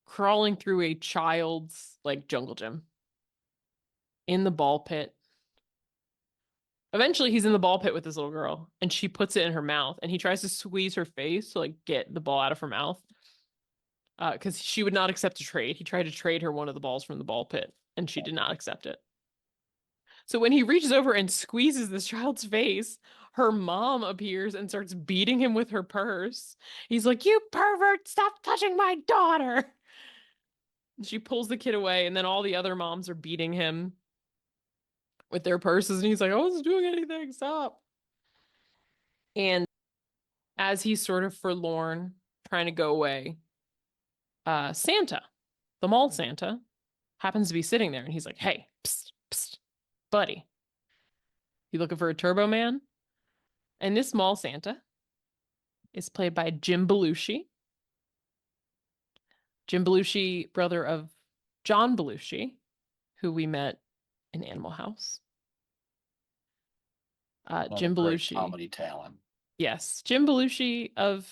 crawling through a child's like jungle gym in the ball pit. Eventually, he's in the ball pit with this little girl, and she puts it in her mouth, and he tries to squeeze her face to like get the ball out of her mouth. Because she would not accept a trade. He tried to trade her one of the balls from the ball pit, and she did not accept it. So when he reaches over and squeezes this child's face, her mom appears and starts beating him with her purse. He's like, "You pervert, stop touching my daughter." She pulls the kid away, and then all the other moms are beating him with their purses, and he's like, "I wasn't doing anything, stop." And as he's sort of forlorn, trying to go away, Santa, the mall Santa, happens to be sitting there, and he's like, "Hey, psst, psst, buddy, you looking for a Turbo Man?" And this mall Santa is played by Jim Belushi. Jim Belushi, brother of John Belushi, who we met in Animal House. Another Jim great Belushi, comedy talent. yes, Jim Belushi of,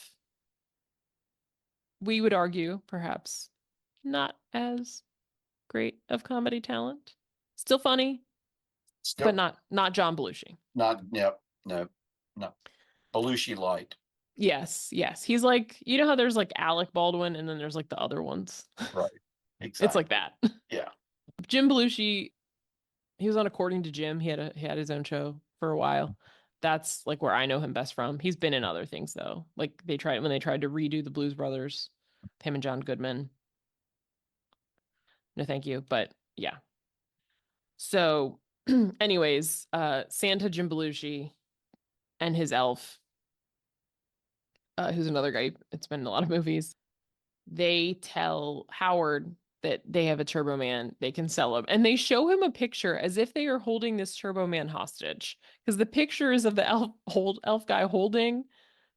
we would argue, perhaps not as great of comedy talent. Still funny, but Still not John Belushi. not. Yep. No. No. Belushi light. Yes, yes. He's like, you know how there's like Alec Baldwin and then there's like the other ones. Right. It's like Exactly. that. Yeah. Jim Belushi, he was on According to Jim. He had his own show for a while. That's like where I know him best from. He's been in other things though. Like they tried to redo the Blues Brothers, him and John Goodman. No, thank you. But yeah. So, anyways, Santa Jim Belushi and his elf, who's another guy. It's been in a lot of movies. they tell Howard that they have a Turbo Man, they can sell him. And they show him a picture as if they are holding this Turbo Man hostage. Because the picture is of the elf guy holding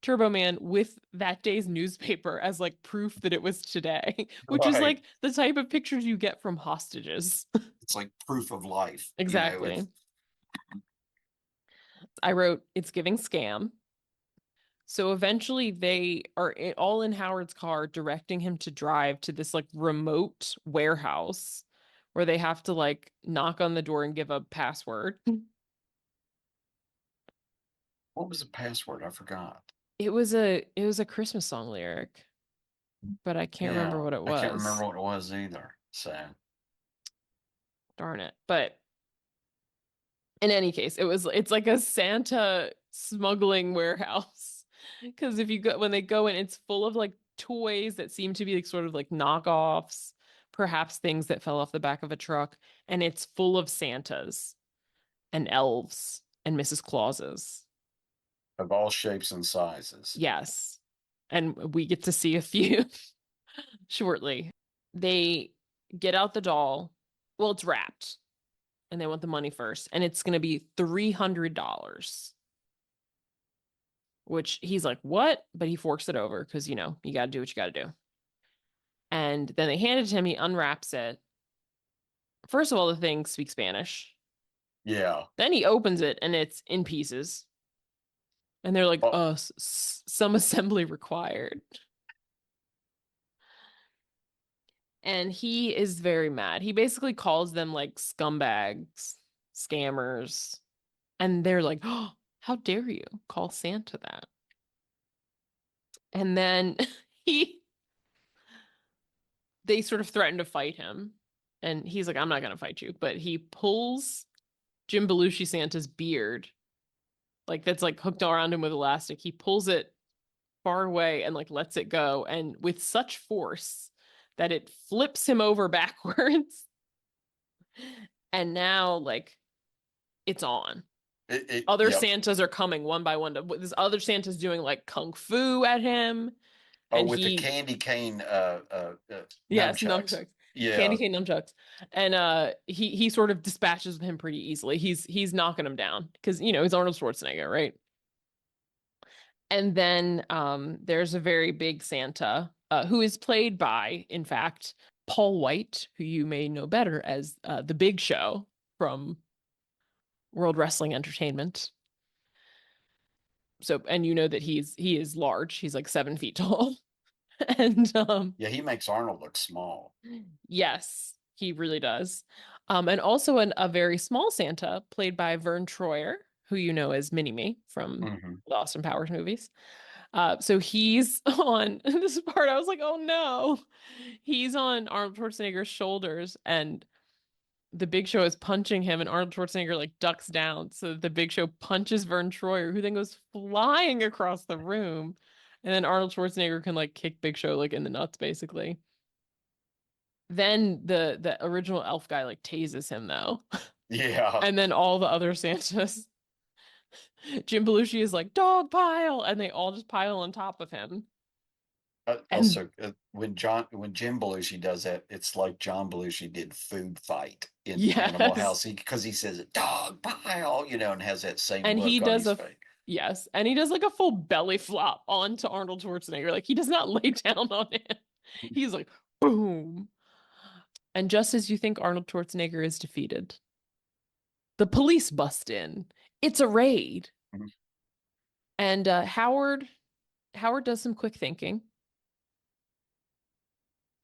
Turbo Man with that day's newspaper as like proof that it was today, which is Right. like the type of pictures you get from hostages. It's like proof of life, Exactly. it's I wrote, it's giving scam. So eventually they are all in Howard's car directing him to drive to this like remote warehouse where they have to like knock on the door and give a password. what was the password? I forgot. It was a Christmas song lyric, but I can't remember Yeah, what it I can't remember was. what it was either. So, Darn it. But in any case, it's like a Santa smuggling warehouse. Because if you go when they go in, it's full of like toys that seem to be like sort of like knockoffs, perhaps things that fell off the back of a truck, and it's full of Santas and elves and Mrs. Clauses. of all shapes and sizes. Yes. And we get to see a few shortly. They get out the doll. Well, it's wrapped, and they want the money first, and it's going to be $300. Which he's like, what? But he forks it over because, you got to do what you got to do. And then they hand it to him. He unwraps it. First of all, the thing speaks Spanish. Yeah. Then he opens it and it's in pieces. And they're like, Oh, some assembly required. And he is very mad. He basically calls them like scumbags, scammers. And they're like, oh, how dare you call Santa that? And then he they sort of threaten to fight him. And he's like, I'm not going to fight you. But he pulls Jim Belushi Santa's beard, like that's like hooked around him with elastic. He pulls it far away and like lets it go. And with such force that it flips him over backwards. And now, like, it's on. Other yep. Santas are coming one by one. This other Santa's doing like kung fu at him. Oh, And with the he candy cane Yes, nunchucks. nunchucks. Candy Yeah. cane nunchucks. And he sort of dispatches him pretty easily. He's knocking him down because he's Arnold Schwarzenegger, right? And then there's a very big Santa who is played by, in fact, Paul White, who you may know better as the Big Show from World Wrestling Entertainment. So, and you know that he is large. He's like 7 feet tall. And Yeah, he makes Arnold look small. yes, he really does. And also a very small Santa played by Vern Troyer, who you know as Mini-Me from Hmm. the Austin Powers movies. So he's on this part. I was like, oh no. He's on Arnold Schwarzenegger's shoulders, and the Big Show is punching him, and Arnold Schwarzenegger like ducks down. So the Big Show punches Vern Troyer, who then goes flying across the room. And then Arnold Schwarzenegger can like kick Big Show like in the nuts, basically. Then the original elf guy like tases him though. Yeah. And then all the other Santas, Jim Belushi is like, dog pile, and they all just pile on top of him. And Also, when Jim Belushi does that, it's like John Belushi did Food Fight in Animal yes. House because he says dog pile, and has that same And he look on does his a face. yes, and he does like a full belly flop onto Arnold Schwarzenegger. Like he does not lay down on him. He's like boom. And just as you think Arnold Schwarzenegger is defeated, the police bust in. It's a raid. And Howard does some quick thinking.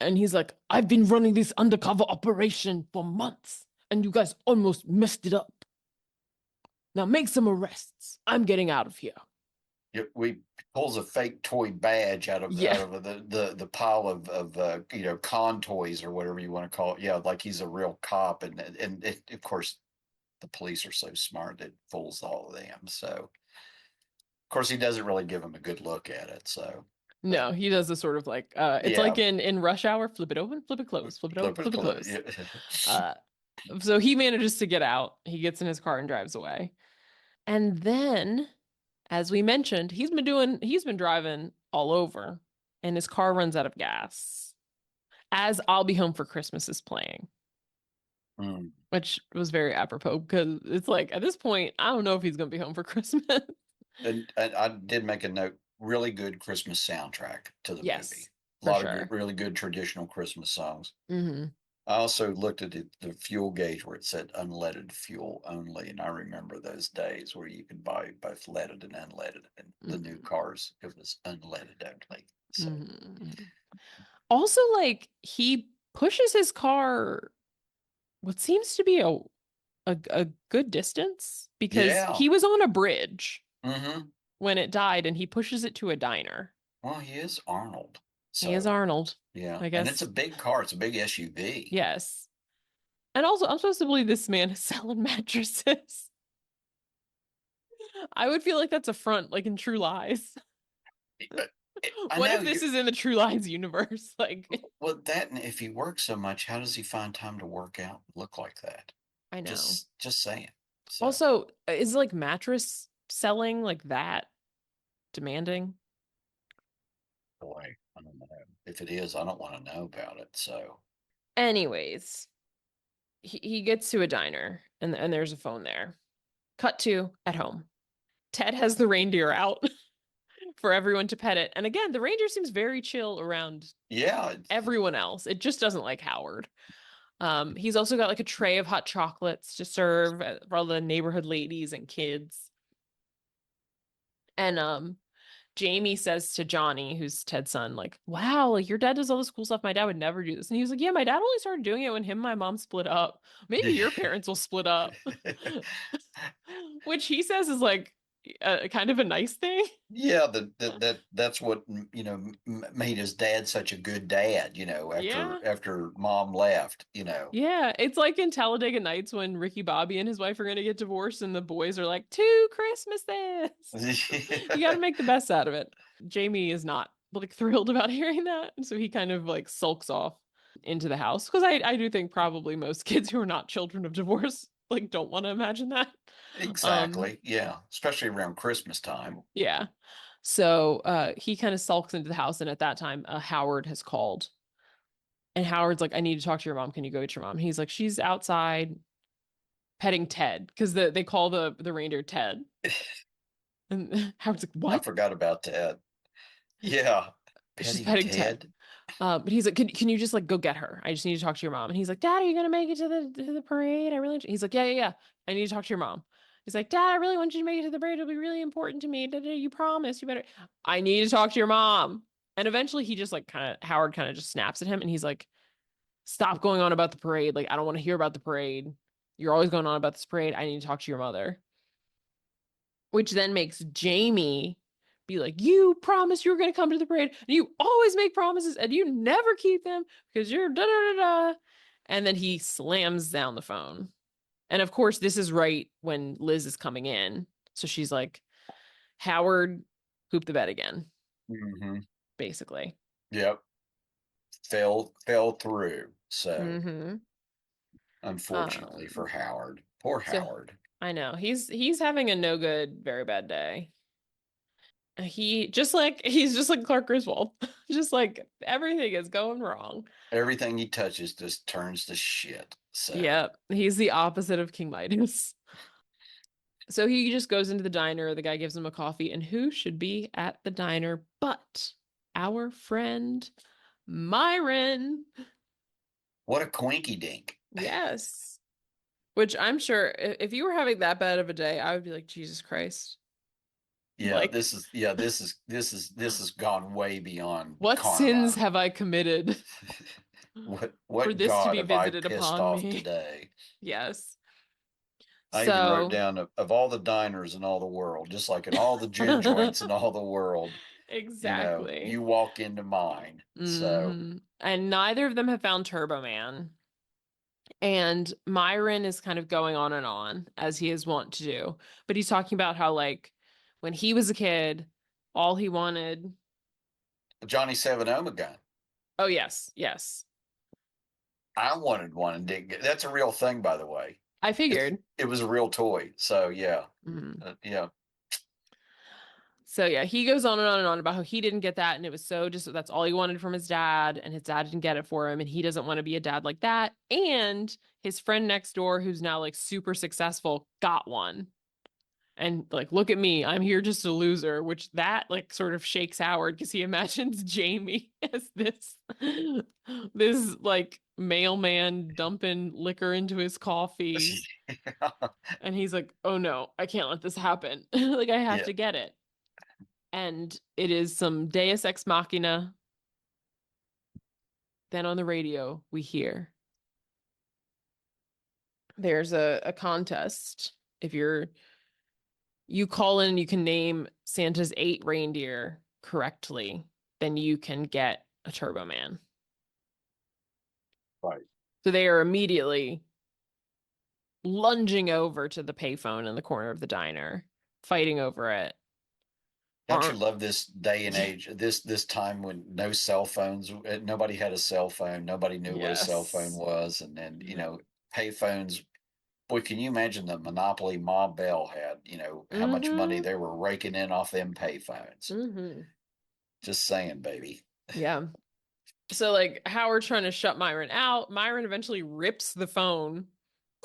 And he's like, I've been running this undercover operation for months, and you guys almost messed it up. Now make some arrests. I'm getting out of here. We pulls a fake toy badge out Yeah. of the pile of con toys or whatever you want to call it. Yeah, like he's a real cop, and of course the police are so smart it fools all of them. So of course he doesn't really give them a good look at it. So, but No, he does a sort of like it's like yeah, in Rush Hour, flip it open, flip it close, flip it open, flip it, flip it close. yeah. Uh so he manages to get out. He gets in his car and drives away. And then, as we mentioned, he's been driving all over. and his car runs out of gas as I'll Be Home for Christmas is playing, Mm. which was very apropos because it's like at this point, I don't know if he's going to be home for Christmas. And I did make a note. Really good Christmas soundtrack to the movie. Yes, A for lot of good, sure. really good traditional Christmas songs. Hmm. I also looked at the fuel gauge where it said unleaded fuel only, and I remember those days where you could buy both leaded and unleaded, and the new cars it was unleaded only. So Hmm. Also, like he pushes his car what seems to be a good distance because yeah, he was on a bridge hmm, when it died and he pushes it to a diner. well, he is Arnold, He is so Arnold, yeah, I and it's guess. a big car. It's a big SUV. Yes. And also, I'm supposed to believe this man is selling mattresses. I would feel like that's a front, like in True Lies. Uh, I What know if this you. is in the True Lies universe? Like, Well, that and if he works so much, how does he find time to work out and look like that? I know. Just saying. So, Also, is like mattress selling like that demanding? boy, I don't know. If it is, I don't want to know about it. So, Anyways, he gets to a diner and there's a phone there. Cut to at home. Ted has the reindeer out for everyone to pet it. And again, the reindeer seems very chill around yeah, everyone else. It just doesn't like Howard. He's also got like a tray of hot chocolates to serve for all the neighborhood ladies and kids. And Jamie says to Johnny, who's Ted's son, like, wow, like your dad does all this cool stuff. My dad would never do this. And he was like, yeah, my dad only started doing it when him and my mom split up. Maybe your parents will split up. Which he says is like a kind of a nice thing. yeah. That's what made his dad such a good dad. Yeah. After mom left. Yeah. It's like in Talladega Nights when Ricky Bobby and his wife are going to get divorced and the boys are like, two Christmases. You got to make the best out of it. Jamie is not like thrilled about hearing that. So he kind of like sulks off into the house. Because I do think probably most kids who are not children of divorce like don't want to imagine that. Um, Exactly. Yeah, especially around Christmas time. yeah. So he kind of sulks into the house, and at that time, Howard has called. And Howard's like, I need to talk to your mom. Can you go get your mom? And he's like, she's outside petting Ted because they call the reindeer Ted. And Howard's like, I what? forgot about that. Yeah, She's petting petting Ted. Ted. But he's like, can you just like go get her? I just need to talk to your mom. And he's like, Dad, are you gonna make it to the parade? I really. He's like, yeah. I need to talk to your mom. He's like, Dad, I really want you to make it to the parade. It'll be really important to me. You promise. You better. I need to talk to your mom. And eventually, he just like Howard kind of just snaps at him, and he's like, Stop going on about the parade. Like, I don't want to hear about the parade. You're always going on about this parade. I need to talk to your mother. Which then makes Jamie be like, you promised you were going to come to the parade. And you always make promises and you never keep them because you're da da da da. And then he slams down the phone. And of course, this is right when Liz is coming in. So she's like, Howard pooped the bed again, Hmm. basically. Yep, fell through. So Mm-hmm. unfortunately for Um, Howard, poor so Howard. I know he's having a no good, very bad day. He's just like Clark Griswold. Just like everything is going wrong. Everything he touches just turns to shit. So Yep. He's the opposite of King Midas. So he just goes into the diner, the guy gives him a coffee, and who should be at the diner but our friend Myron? what a quinky dink. Yes. Which I'm sure if you were having that bad of a day, I would be like, Jesus Christ. Yeah, Like, this has gone way beyond what sins karma. have I committed for What this to God be have I visited pissed upon off me? today? Yes. I even wrote So, down of all the diners in all the world, just like in all the gin joints in all the world, exactly. you walk into mine. So And neither of them have found Turbo Man. And Myron is kind of going on as he is wont to do. But he's talking about how, like, when he was a kid, all he wanted. Johnny Seven Oma gun. Oh, yes. I wanted one and didn't get. That's a real thing, by the way. I It, figured. it was a real toy. So yeah, Mhm. yeah. So yeah, he goes on and on and on about how he didn't get that and it was so just that's all he wanted from his dad and his dad didn't get it for him and he doesn't want to be a dad like that. And his friend next door who's now like super successful got one. And like, look at me, I'm here just a loser, which that like sort of shakes Howard because he imagines Jamie as this like mailman dumping liquor into his coffee. And he's like, oh no, I can't let this happen. Like I have Yeah. to get it. And it is some Deus Ex Machina. Then on the radio, we hear there's a contest. If you call in, you can name Santa's 8 reindeer correctly, then you can get a Turbo Man. Right. So they are immediately lunging over to the payphone in the corner of the diner, fighting over it. Don't you Aren't love this day and age, this time when no cell phones, nobody had a cell phone, nobody knew what a cell phone yes. was, and then pay phones. Boy, can you imagine the monopoly Ma Bell had? How much money Mm-hmm. they were raking in off them pay phones. Mm-hmm. Just saying, baby. Yeah. So like Howard's trying to shut Myron out. Myron eventually rips the phone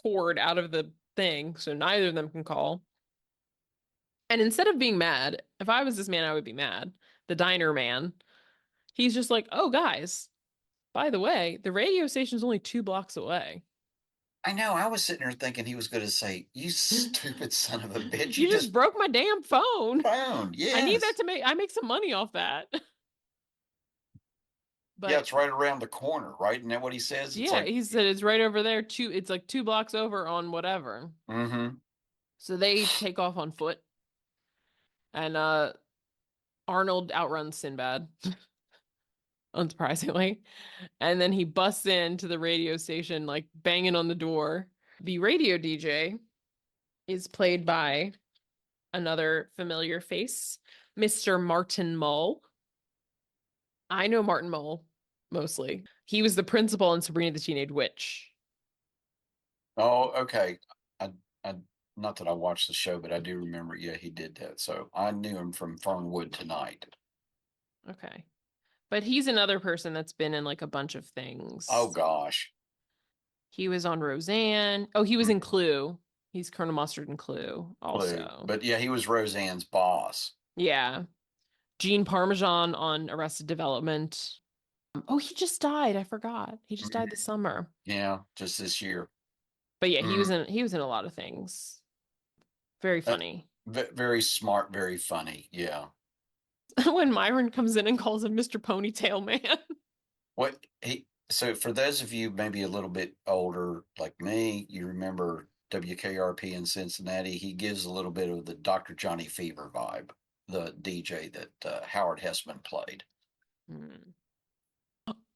cord out of the thing, so neither of them can call. And instead of being mad, if I was this man, I would be mad. The diner man. He's just like, oh guys, by the way, the radio station's only 2 blocks away. I know. I was sitting there thinking he was going to say, "You stupid son of a bitch! You You just just broke my damn phone. phone." I need that Yes. to I make some money off that. Yeah, But it's right around the corner, right? Isn't that what he says? It's yeah, like, he said it's right over there. It's like 2 blocks over on whatever. mm-hmm. So they take off on foot, and Arnold outruns Sinbad, unsurprisingly. And then he busts into the radio station, like banging on the door. The radio DJ is played by another familiar face, Mr. Martin Mull. I know Martin Mull mostly. He was the principal in Sabrina the Teenage Witch. Oh, okay. I, I, not that I watched the show, but I do remember. Yeah, he did that. So I knew him from Fernwood Tonight. Okay. But he's another person that's been in like a bunch of Oh things. gosh, He was on Roseanne. Oh, he was mm, in Clue. He's Colonel Mustard in Clue Clue. also. But yeah, he was Roseanne's boss. Yeah. Gene Parmesan on Arrested Development. Oh, he just died. I forgot. He just Mm, died this summer. yeah, just this year. But yeah, Mm. he was in a lot of things. Very Uh, funny. very smart, very funny. Yeah. When Myron comes in and calls him Mr. Ponytail Man. What he so for those of you maybe a little bit older like me, you remember WKRP in Cincinnati. He gives a little bit of the Dr. Johnny Fever vibe, the DJ that Howard Hessman played. Hmm.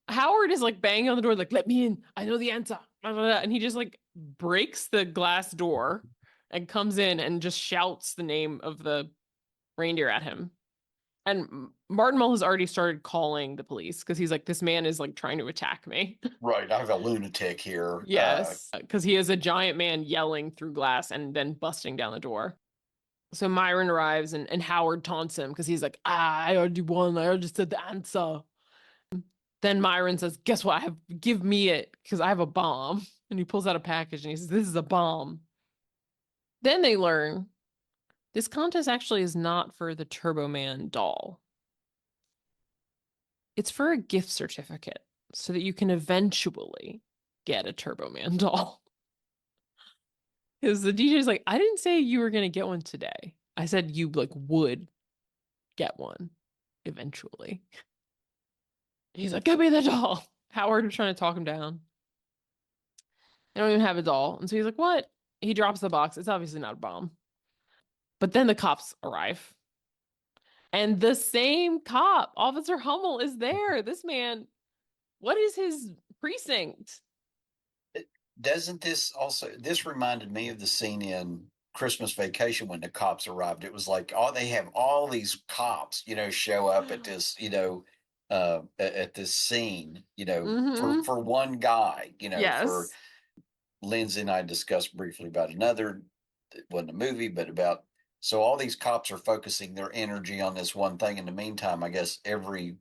Howard is like banging on the door, like, let me in. I know the answer. And he just like breaks the glass door and comes in and just shouts the name of the reindeer at him. And Martin Mull has already started calling the police because he's like, this man is like trying to attack me. Right, I have a lunatic here. Yes, because he is a giant man yelling through glass and then busting down the door. So Myron arrives and Howard taunts him because he's like, ah, I already won. I already said the answer. Then Myron says, guess what? Give me it because I have a bomb. And he pulls out a package and he says, this is a bomb. Then they learn this contest actually is not for the Turbo Man doll. It's for a gift certificate so that you can eventually get a Turbo Man doll. Because the DJ's like, I didn't say you were gonna get one today. I said you like would get one eventually. He's like, give me the doll. Howard was trying to talk him down. They don't even have a doll. And so he's like, what? He drops the box. It's obviously not a bomb. But then the cops arrive. And the same cop, Officer Hummel, is there. This man, what is his precinct? Doesn't this reminded me of the scene in Christmas Vacation when the cops arrived? It was like, oh, they have all these cops, show up at this, at this scene, Mm-hmm. for one guy, for Yes. Lindsay and I discussed briefly about another, it wasn't a movie, but about So all these cops are focusing their energy on this one thing. In the meantime, I guess every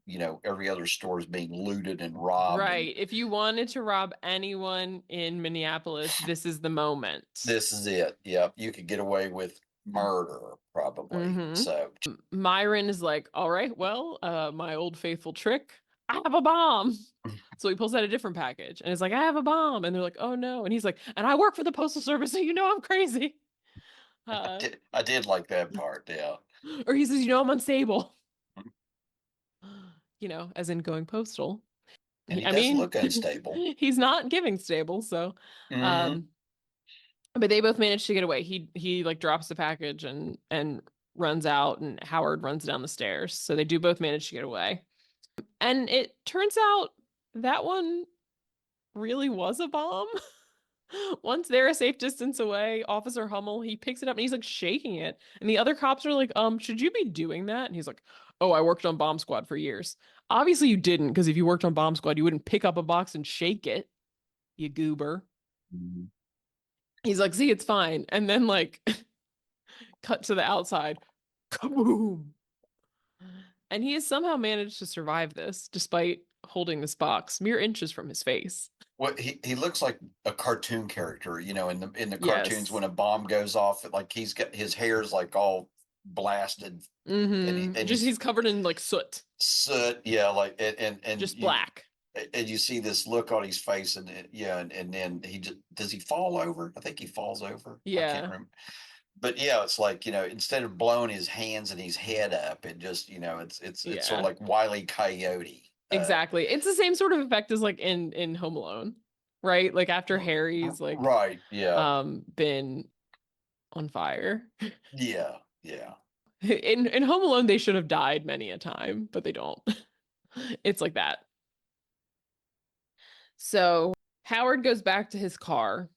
other store is being looted and robbed, and Right. If you wanted to rob anyone in Minneapolis, this is the moment. this is it. Yep, you could get away with murder probably. Hmm. So Myron is like, all right, well, my old faithful trick, I have a bomb. So he pulls out a different package and is like, I have a bomb. And they're like, oh no. And he's like, and I work for the Postal Service, so you know I'm crazy. Uh, I did like that part. Yeah, or he says, you know I'm unstable. You know, as in going postal. and he I does mean, look unstable. he's not giving stable, so Hmm. um but they both manage to get away. He like drops the package and runs out and Howard runs down the stairs. So they do both manage to get away. And it turns out that one really was a bomb. Once they're a safe distance away, Officer Hummel, he picks it up and he's like shaking it. And the other cops are like, should you be doing that? And he's like, oh, I worked on Bomb Squad for years. Obviously you didn't, because if you worked on Bomb Squad, you wouldn't pick up a box and shake it, you goober. He's like, see, it's fine. And then like cut to the outside. Kaboom. And he has somehow managed to survive this despite holding this box mere inches from his face. What he looks like a cartoon character, in the cartoons Yes. when a bomb goes off, like he's got his hair's like all blasted, and Mm-hmm. Just he's he's covered in like soot, soot, yeah, like and just black. you see this look on his face, and yeah, and then does he fall over? I think he falls over. I can't Yeah. remember, but yeah, it's like instead of blowing his hands and his head up, it just it's sort of Yeah. like Wile E. Coyote. Exactly. It's the same sort of effect as like in Home Alone, right? Like after Harry's like Right, yeah, been on fire. yeah, yeah. In Home Alone they should have died many a time, but they don't. It's like that. So Howard goes back to his car,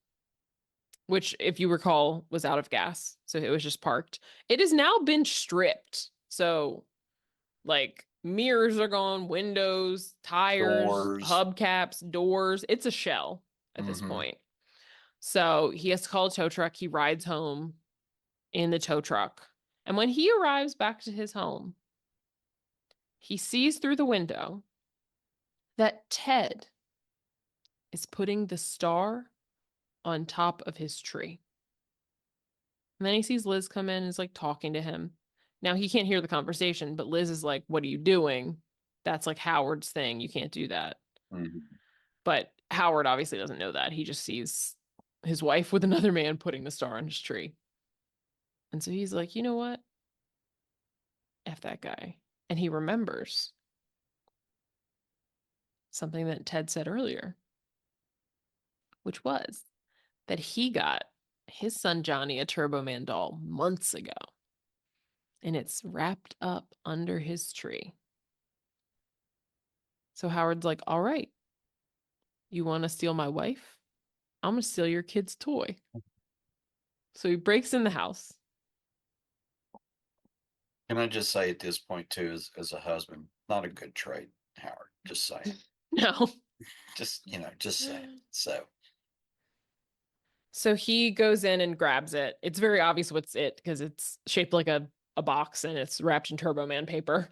which, if you recall, was out of gas. So it was just parked. It has now been stripped. So, like, mirrors are gone, windows, tires, Doors. hubcaps, doors. It's a shell at this Mm-hmm. point. So he has to call a tow truck. He rides home in the tow truck. And when he arrives back to his home, he sees through the window that Ted is putting the star on top of his tree. And then he sees Liz come in and is like talking to him. Now he can't hear the conversation, but Liz is like, what are you doing? That's like Howard's thing. You can't do that. Mm-hmm. But Howard obviously doesn't know that. He just sees his wife with another man putting the star on his tree. And so he's like, you know what? F that guy. And he remembers something that Ted said earlier, which was that he got his son Johnny a Turbo Man doll months ago. And it's wrapped up under his tree. So Howard's like, all right, you want to steal my wife? I'm going to steal your kid's toy. So he breaks in the house. Can I just say at this point too, as a husband, not a good trait, Howard. Just saying. No. Just saying. So So he goes in and grabs it. It's very obvious what's it because it's shaped like a box and it's wrapped in Turbo Man paper.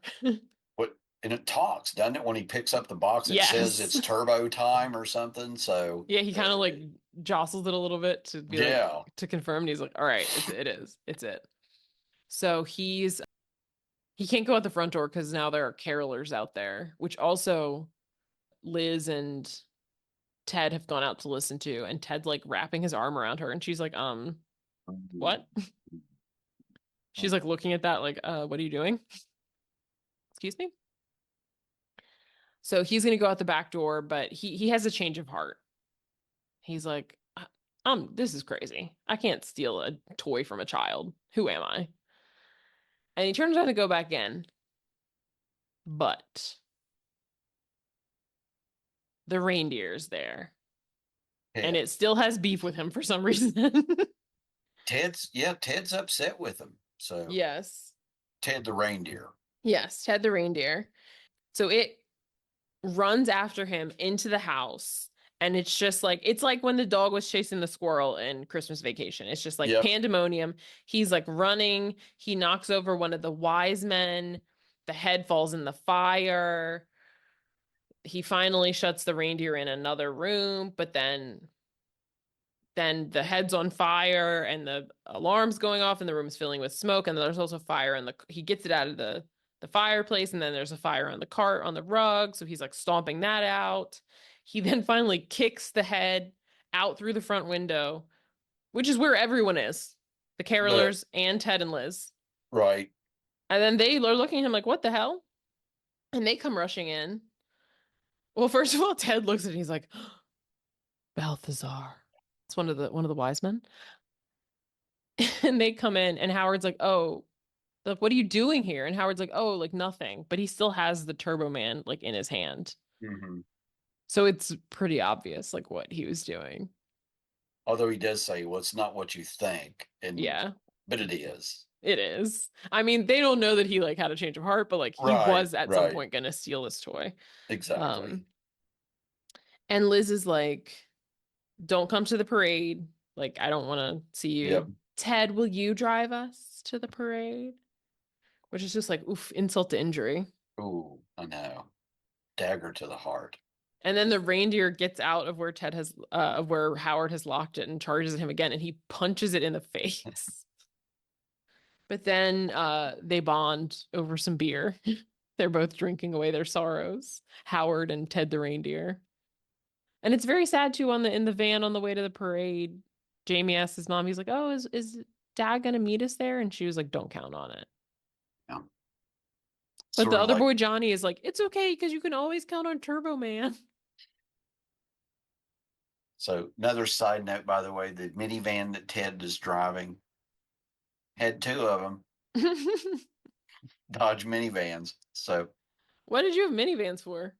what and it talks, doesn't it? When he picks up the box, it says Yes. it's turbo time or something. So Yeah, he kind of like jostles it a little bit to be like yeah. to confirm. And he's like, all right, it is. It's it. So he can't go out the front door because now there are carolers out there, which also Liz and Ted have gone out to listen to, and Ted's like wrapping his arm around her, and she's like, what? She's like looking at that, like, what are you doing? Excuse me? So he's gonna go out the back door, but he has a change of heart. He's like, this is crazy. I can't steal a toy from a child. Who am I? And he turns around to go back in, but the reindeer's there. And Ted. it still has beef with him for some reason. Ted's upset with him. So Yes. Ted the reindeer. Yes, Ted the reindeer. So it runs after him into the house And it's just like it's like when the dog was chasing the squirrel in Christmas Vacation. It's just like Yep. pandemonium. He's like running, he knocks over one of the wise men, the head falls in the fire. He finally shuts the reindeer in another room, but then the head's on fire and the alarm's going off and the room's filling with smoke and there's also fire and he gets it out of the fireplace and then there's a fire on the cart on the rug, so he's like stomping that out. He then finally kicks the head out through the front window, which is where everyone is, the But carolers and Ted and Liz. right. And then they are looking at him like, what the hell? And they come rushing in. Well, first of all, Ted looks at it and he's like, Balthazar. It's one of the wise men. And they come in and Howard's like, oh, like, what are you doing here? And Howard's like, oh, like nothing. But he still has the Turbo Man like in his hand. Hmm. So it's pretty obvious like what he was doing. Although he does say, "Well, it's not what you think," and Yeah, but it is. it is. I mean, they don't know that he like had a change of heart, but like he Right. was at some Right. point gonna steal this toy. Exactly. Um, and Liz is like, don't come to the parade. Like, I don't want to see Yep. you. Ted, will you drive us to the parade? Which is just like, oof, insult to injury. Ooh, I know. Dagger to the heart. And then the reindeer gets out of where of where Howard has locked it and charges at him again, and he punches it in the face. But then they bond over some beer. They're both drinking away their sorrows, Howard and Ted the reindeer. And it's very sad too on the in the van on the way to the parade. Jamie asks his mom, he's like, "Oh, is Dad gonna meet us there?" And she was like, "Don't count on it." Yeah. But the Sort of other like boy Johnny is like, "It's okay because you can always count on Turbo Man." so. Another side note, by the way, the minivan that Ted is driving had two of them, Dodge minivans. So What did you have minivans for?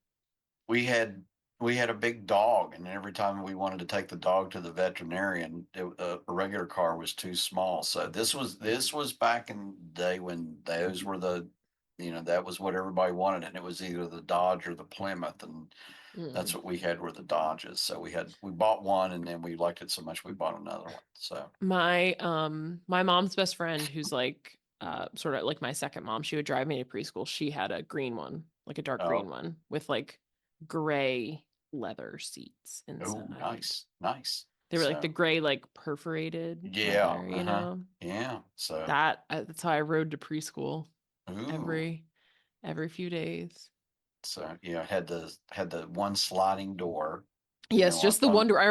we had we had a big dog, and every time we wanted to take the dog to the veterinarian, a regular car was too small. So this was back in the day when those were that was what everybody wanted, and it was either the Dodge or the Plymouth, and that's Mm. what we had were the Dodges. So we bought one, and then we liked it so much we bought another one. So My mom's best friend, who's like sort of like my second mom, she would drive me to preschool. She had a green one, like a dark green oh one with like gray leather seats oh inside. nice nice. They were like the So gray like perforated yeah, leather, you uh-huh, know. yeah. So That's how I rode to preschool ooh. every few days. So yeah, had the one sliding door, Yes, just the on one door. one.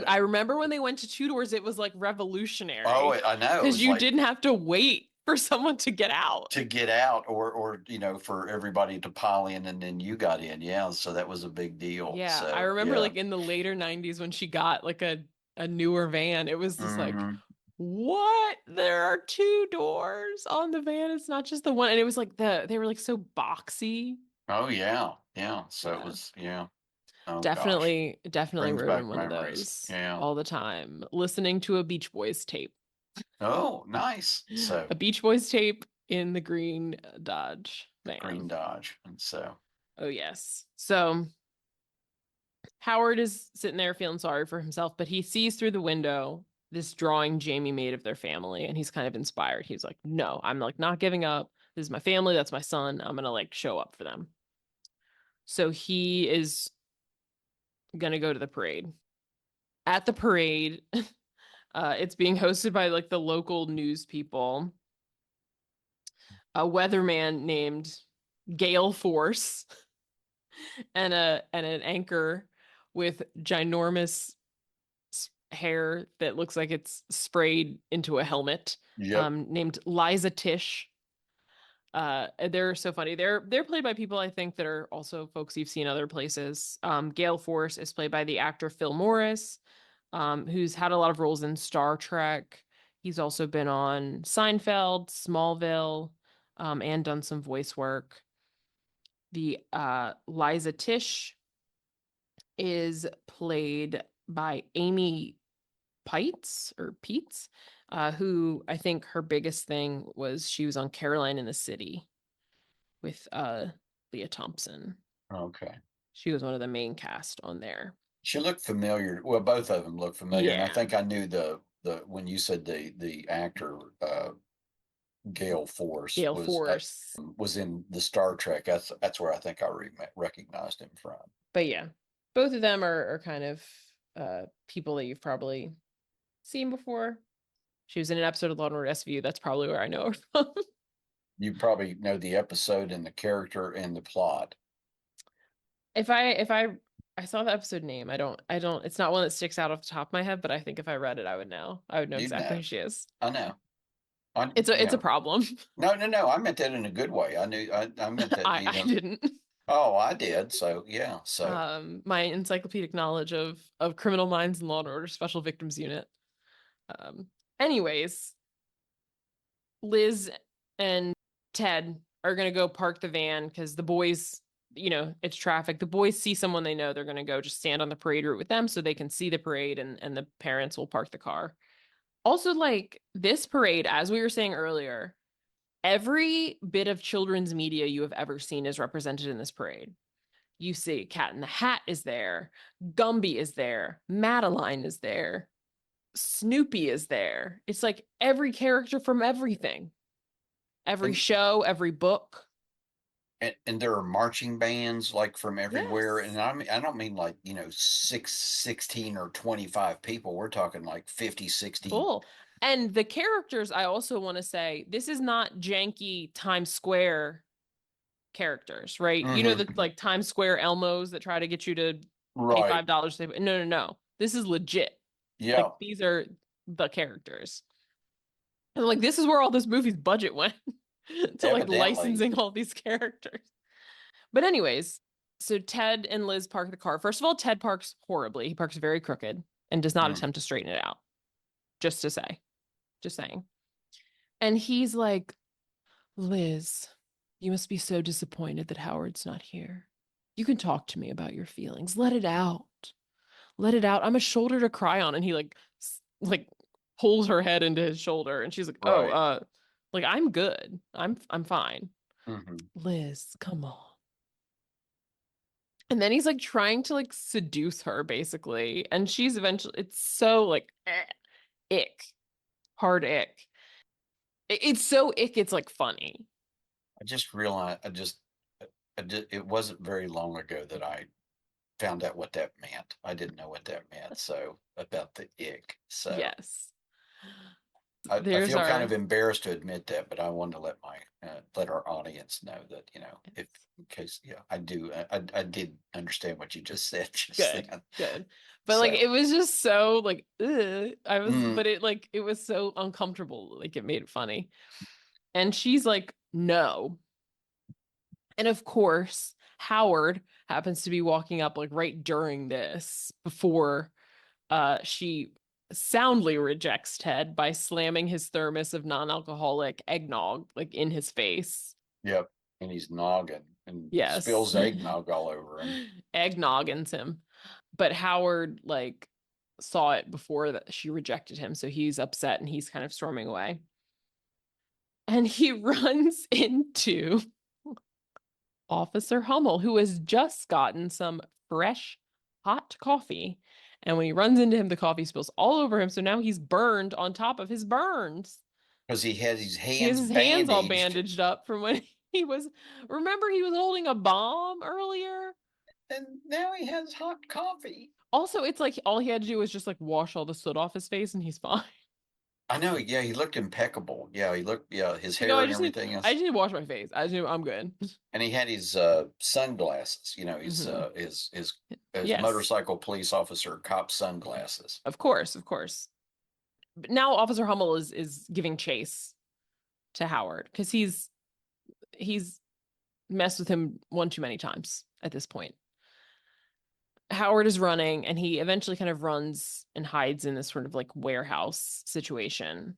I remember when they went to two doors, it was like Oh, revolutionary I know. It because was you like didn't have to wait for someone to get out. to get out, or for everybody to pile in, and then you got in. Yeah, so that was a big deal. Yeah, I So remember yeah. like in the later 90s when she got like a newer van, it was just like, Hmm. what? There are two doors on the van. It's not just the one. And it was like they were like so boxy. Oh yeah, yeah. So it Yeah. was, yeah. Oh gosh, Definitely brings rode in back one of memories. those Yeah. all the time, listening to a Beach Boys tape. Oh, nice. A So Beach Boys tape in the green Dodge green van. Dodge, and so Oh yes. So Howard is sitting there feeling sorry for himself, but he sees through the window this drawing Jamie made of their family and he's kind of inspired. He's like, "No, I'm like not giving up. This is my family, that's my son. I'm going to like show up for them." So he is going to go to the parade. At the parade, it's being hosted by like the local news people. A weatherman named Gale Force and an anchor with ginormous hair that looks like it's sprayed into a helmet, yep. named Liza Tish. They're so funny. They're played by people I think that are also folks you've seen other places. Gale Force is played by the actor Phil Morris, who's had a lot of roles in Star Trek. He's also been on Seinfeld, Smallville, and done some voice work. The Liza Tish is played by Amy Peets, who I think her biggest thing was she was on Caroline in the City with Leah Thompson. Okay. She was one of the main cast on there. She looked familiar. Well, both of them looked familiar, and I Yeah. think I knew the when you said the actor Gale Force Gale Force. was in the Star Trek. That's where I think I recognized him from. But yeah, both of them are kind of people that you've probably seen before. She was in an episode of Law and Order SVU. That's probably where I know her from. You probably know the episode and the character and the plot. If I saw the episode name, I don't it's not one that sticks out off the top of my head, but I think if I read it, I would know. I would know You exactly know, who she is. I know. I It's a problem. no, no, no. I meant that in a good way. I meant that I didn't. Oh, I did. So yeah. So My encyclopedic knowledge of Criminal Minds and Law and Order Special Victims Unit. Um, Anyways, Liz and Ted are gonna go park the van because the boys, it's traffic. The boys see someone they know, they're gonna go just stand on the parade route with them so they can see the parade, and the parents will park the car. Also, like this parade, as we were saying earlier, every bit of children's media you have ever seen is represented in this parade. You see Cat in the Hat is there, Gumby is there, Madeline is there, Snoopy is there. It's like every character from everything, every and show, every book. and there are marching bands like from everywhere, Yes. and I don't mean like 16 or 25 people. We're talking like 50, 60. Full. And the characters, I also want to say, this is not janky Times Square characters, right? You know, the Mm-hmm. like Times Square Elmos that try to get you to pay Right. $5 to. No, no, no. This is legit. Like Yeah. these are the characters. And like this is where all this movie's budget went to like Evidently. licensing all these characters. But anyways, so Ted and Liz park the car. First of all, Ted parks horribly. He parks very crooked and does not Mm. attempt to straighten it out. Just to say, just saying. And he's like, Liz, you must be so disappointed that Howard's not here. You can talk to me about your feelings. Let it out. Let it out. I'm a shoulder to cry on. And he like pulls her head into his shoulder and she's like, "Oh, Right. like I'm good. I'm fine." Mm-hmm. Liz, come on. And then he's like trying to like seduce her basically. And she's eventually it's so like ick. Hard ick. It's so ick it's like funny. I just realized. It wasn't very long ago that I found out what that meant. I didn't know what that meant. So about the ick. So Yes. I There's feel kind our of embarrassed to admit that, but I wanted to let our audience know that if Yes. in case I did understand what you just said just Good. then. Good. But like So it was just so like ugh. mm, But it was so uncomfortable. Like it made it funny. And she's like, no. And of course, Howard happens to be walking up like right during this before she soundly rejects Ted by slamming his thermos of non-alcoholic eggnog like in his face. yep, and he's noggin and Yes. spills eggnog all over him. Eggnoggins him. But Howard like saw it before that she rejected him, so he's upset and he's kind of storming away. And he runs into Officer Hummel, who has just gotten some fresh, hot coffee. And when he runs into him, the coffee spills all over him. So now he's burned on top of his burns. Because he had his He has hands his hands all bandaged, bandaged up from when remember, he was holding a bomb earlier? and now he has hot coffee. Also, it's like all he had to do was just like wash all the soot off his face and he's fine. I know, yeah, he looked impeccable. Yeah, he looked, yeah, his Like, oh, hair and everything I else. just need to wash my face. I just need, I'm good. And he had his sunglasses, his Hmm. his Yes, motorcycle police officer cop sunglasses. of course, of course. But now Officer Hummel is giving chase to Howard because he's messed with him one too many times at this point. Howard is running and he eventually kind of runs and hides in this sort of like warehouse situation.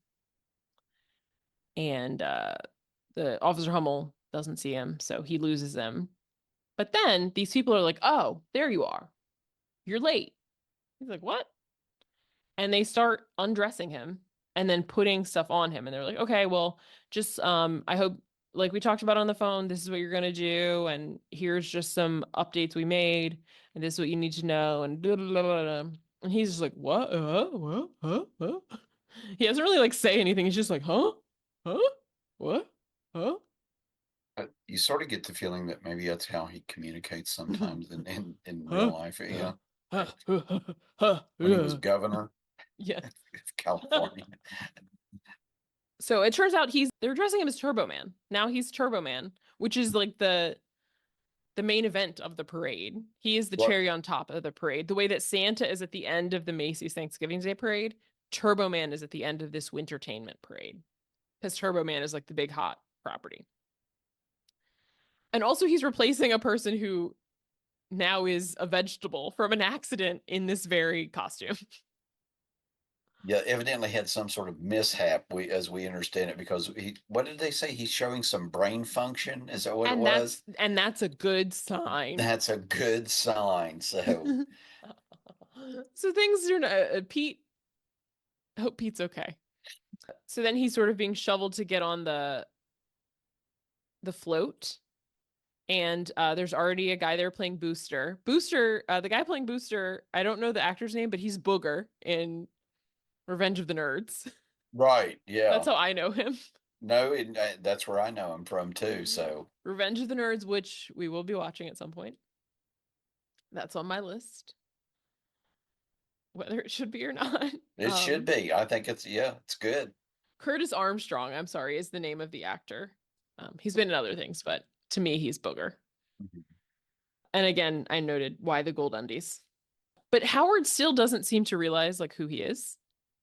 And the Officer Hummel doesn't see him, so he loses them. But then these people are like, "Oh, there you are. You're late." He's like, "What?" And they start undressing him and then putting stuff on him. And they're like, "Okay, well, just I hope like we talked about on the phone, this is what you're gonna do, and here's just some updates we made, and this is what you need to know, and blah, blah, blah, blah. And he's just like, what? What? Huh? He doesn't really like say anything. He's just like, huh? Huh? What? Huh? You sort of get the feeling that maybe that's how he communicates sometimes in real Huh? life. Huh? Yeah, Huh? Huh? when he was Yeah. governor Yeah. of California. So it turns out they're addressing him as Turbo Man. Now he's Turbo Man, which is like the main event of the parade. He is the Right. cherry on top of the parade. The way that Santa is at the end of the Macy's Thanksgiving Day parade, Turbo Man is at the end of this Wintertainment parade. Because Turbo Man is like the big hot property. And also he's replacing a person who now is a vegetable from an accident in this very costume. Yeah, evidently had some sort of mishap. As we understand it, because what did they say? He's showing some brain function. Is that what it And was? that's a good sign. That's a good sign. So So things are Pete. I hope Pete's okay. So then he's sort of being shoveled to get on the float, and there's already a guy there playing Booster. Booster, the guy playing Booster, I don't know the actor's name, but he's Booger in Revenge of the Nerds. right, That's yeah. how I know him. No, that's where I know him from too. So Revenge of the Nerds, which we will be watching at some point. That's on my list, whether it should be or not. it should be. I think it's good. Curtis Armstrong, I'm sorry, is the name of the actor. He's been in other things, but to me, he's Booger. Mhm. And again, I noted why the gold undies. But Howard still doesn't seem to realize like who he is.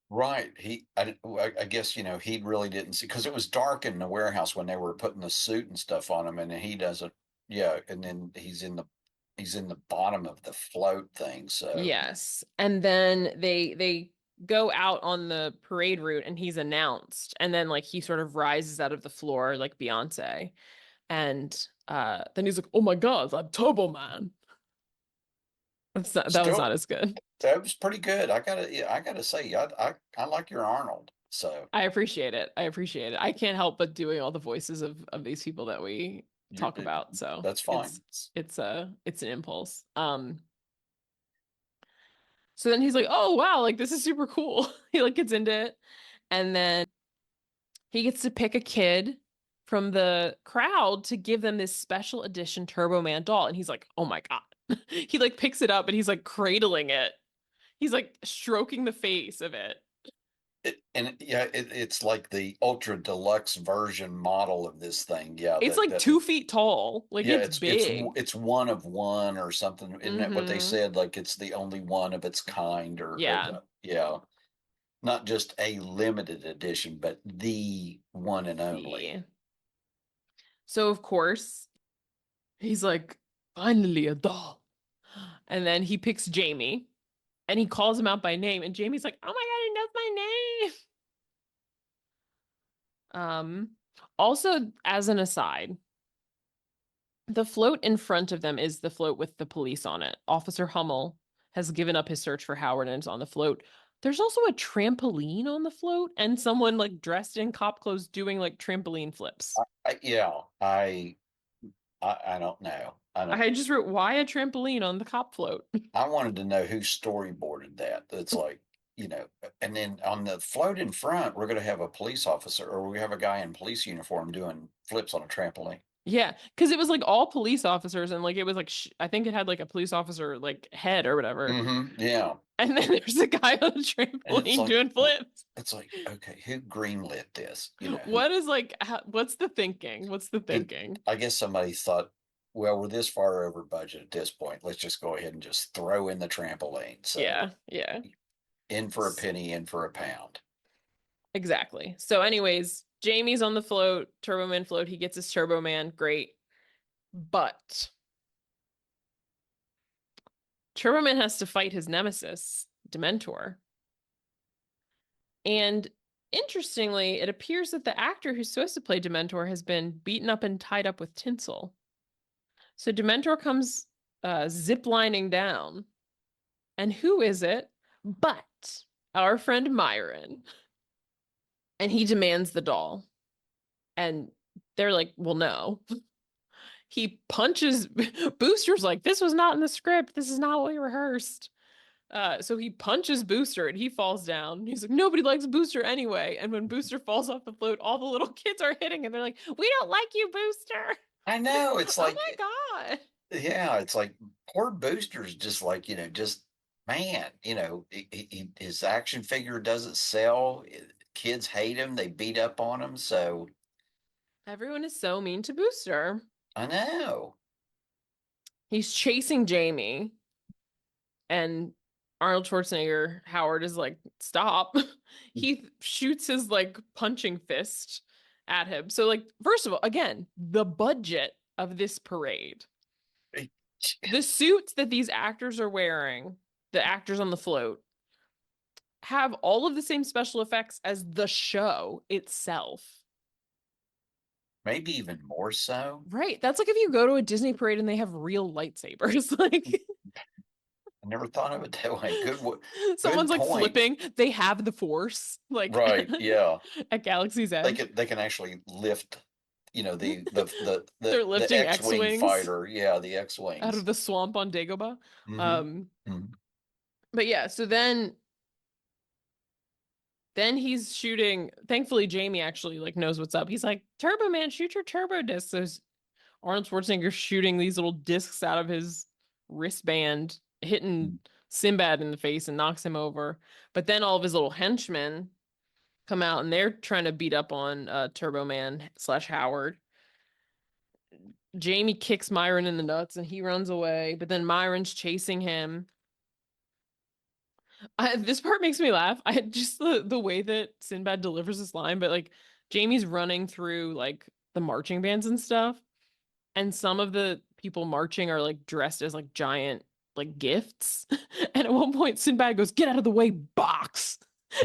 Right. I guess, he really didn't see because it was dark in the warehouse when they were putting the suit and stuff on him, and then he doesn't. Yeah, and then he's in the bottom of the float thing. So Yes. And then they go out on the parade route and he's announced. And then like he sort of rises out of the floor like Beyonce. And then he's like, "Oh my God, I'm Turbo Man." That was not still, as good. that was pretty good. I gotta say, I like your Arnold. So I appreciate it. I appreciate it. I can't help but doing all the voices of these people that we you're talk about. So that's fine. it's an impulse. So then he's like, "Oh wow, like this is super cool." He like gets into it, and then he gets to pick a kid from the crowd to give them this special edition Turbo Man doll, and he's like, "Oh my God." He like picks it up and he's like cradling it. He's like stroking the face of it. It's like the ultra deluxe version model of this thing. Yeah, It's like 2 feet tall. Like yeah, it's it's big. it's one of one or something. Isn't that what they Mm-hmm. said? Like it's the only one of its kind, or Yeah. yeah, not just a limited edition, but the one and only. The So of course he's like, finally a doll. And then he picks Jamie and he calls him out by name. And Jamie's like, "Oh my God, he knows my name." Also, as an aside, the float in front of them is the float with the police on it. Officer Hummel has given up his search for Howard and is on the float. There's also a trampoline on the float and someone like dressed in cop clothes doing like trampoline flips. Yeah, I don't know. I don't. I just wrote, why a trampoline on the cop float? I wanted to know who storyboarded that. It's like, and then on the float in front, we're going to have a police officer, or we have a guy in police uniform doing flips on a trampoline. Yeah, because it was like all police officers and like it was like I think it had like a police officer like head or whatever. Yeah. And then there's a guy on a And it's trampoline like, doing flips. okay, who greenlit this? What is like, what's the thinking? What's the did, thinking? I guess somebody thought, well, we're this far over budget at this point. Let's just go ahead and just throw in the trampoline. So Yeah, yeah, in for a penny, in for a pound. exactly. So, anyways, Jamie's on the float, Turbo Man float. He gets his Turbo Man, great. But Turbo Man has to fight his nemesis, Dementor. And interestingly, it appears that the actor who's supposed to play Dementor has been beaten up and tied up with tinsel. So Dementor comes zip-lining down. And who is it but our friend Myron? And he demands the doll. And They're like, well, no. He punches Booster's like, this was not in the script. This is not what we rehearsed. So he punches Booster and he falls down. He's like, nobody likes Booster anyway. And when Booster falls off the float, all the little kids are hitting him. They're like, we don't like you, Booster. I know. It's Oh like, my God. yeah, it's like poor Booster's just like, just man, his action figure doesn't sell. Kids hate him. They beat up on him. So Everyone is so mean to Booster. I know. He's chasing Jamie, and Arnold Schwarzenegger, Howard, is like, stop. He shoots his like punching fist at him. So, like, first of all, again, the budget of this parade, the suits that these actors are wearing, the actors on the float, have all of the same special effects as the show itself. Maybe even more so. Right. That's like if you go to a Disney parade and they have real lightsabers. Like I never thought of it that way. Good someone's like point. flipping, they have the force, like Right. Yeah. at Galaxy's They Edge. can actually lift, the They're the lifting X-wing X-Wings fighter. Yeah, the out of X-wings. the swamp on Dagobah. Mm-hmm. Um, Hmm. but yeah, so then he's shooting. Thankfully, Jamie actually like knows what's up. He's like, Turbo Man, shoot your turbo disc. So Arnold Schwarzenegger shooting these little discs out of his wristband, hitting Sinbad in the face and knocks him over. But then all of his little henchmen come out and they're trying to beat up on Turbo Man slash Howard. Jamie kicks Myron in the nuts and he runs away, but then Myron's chasing him. This part makes me laugh. I just the way that Sinbad delivers this line, but like Jamie's running through like the marching bands and stuff, and some of the people marching are like dressed as like giant like gifts. And at one point, Sinbad goes, "Get out of the way, box,"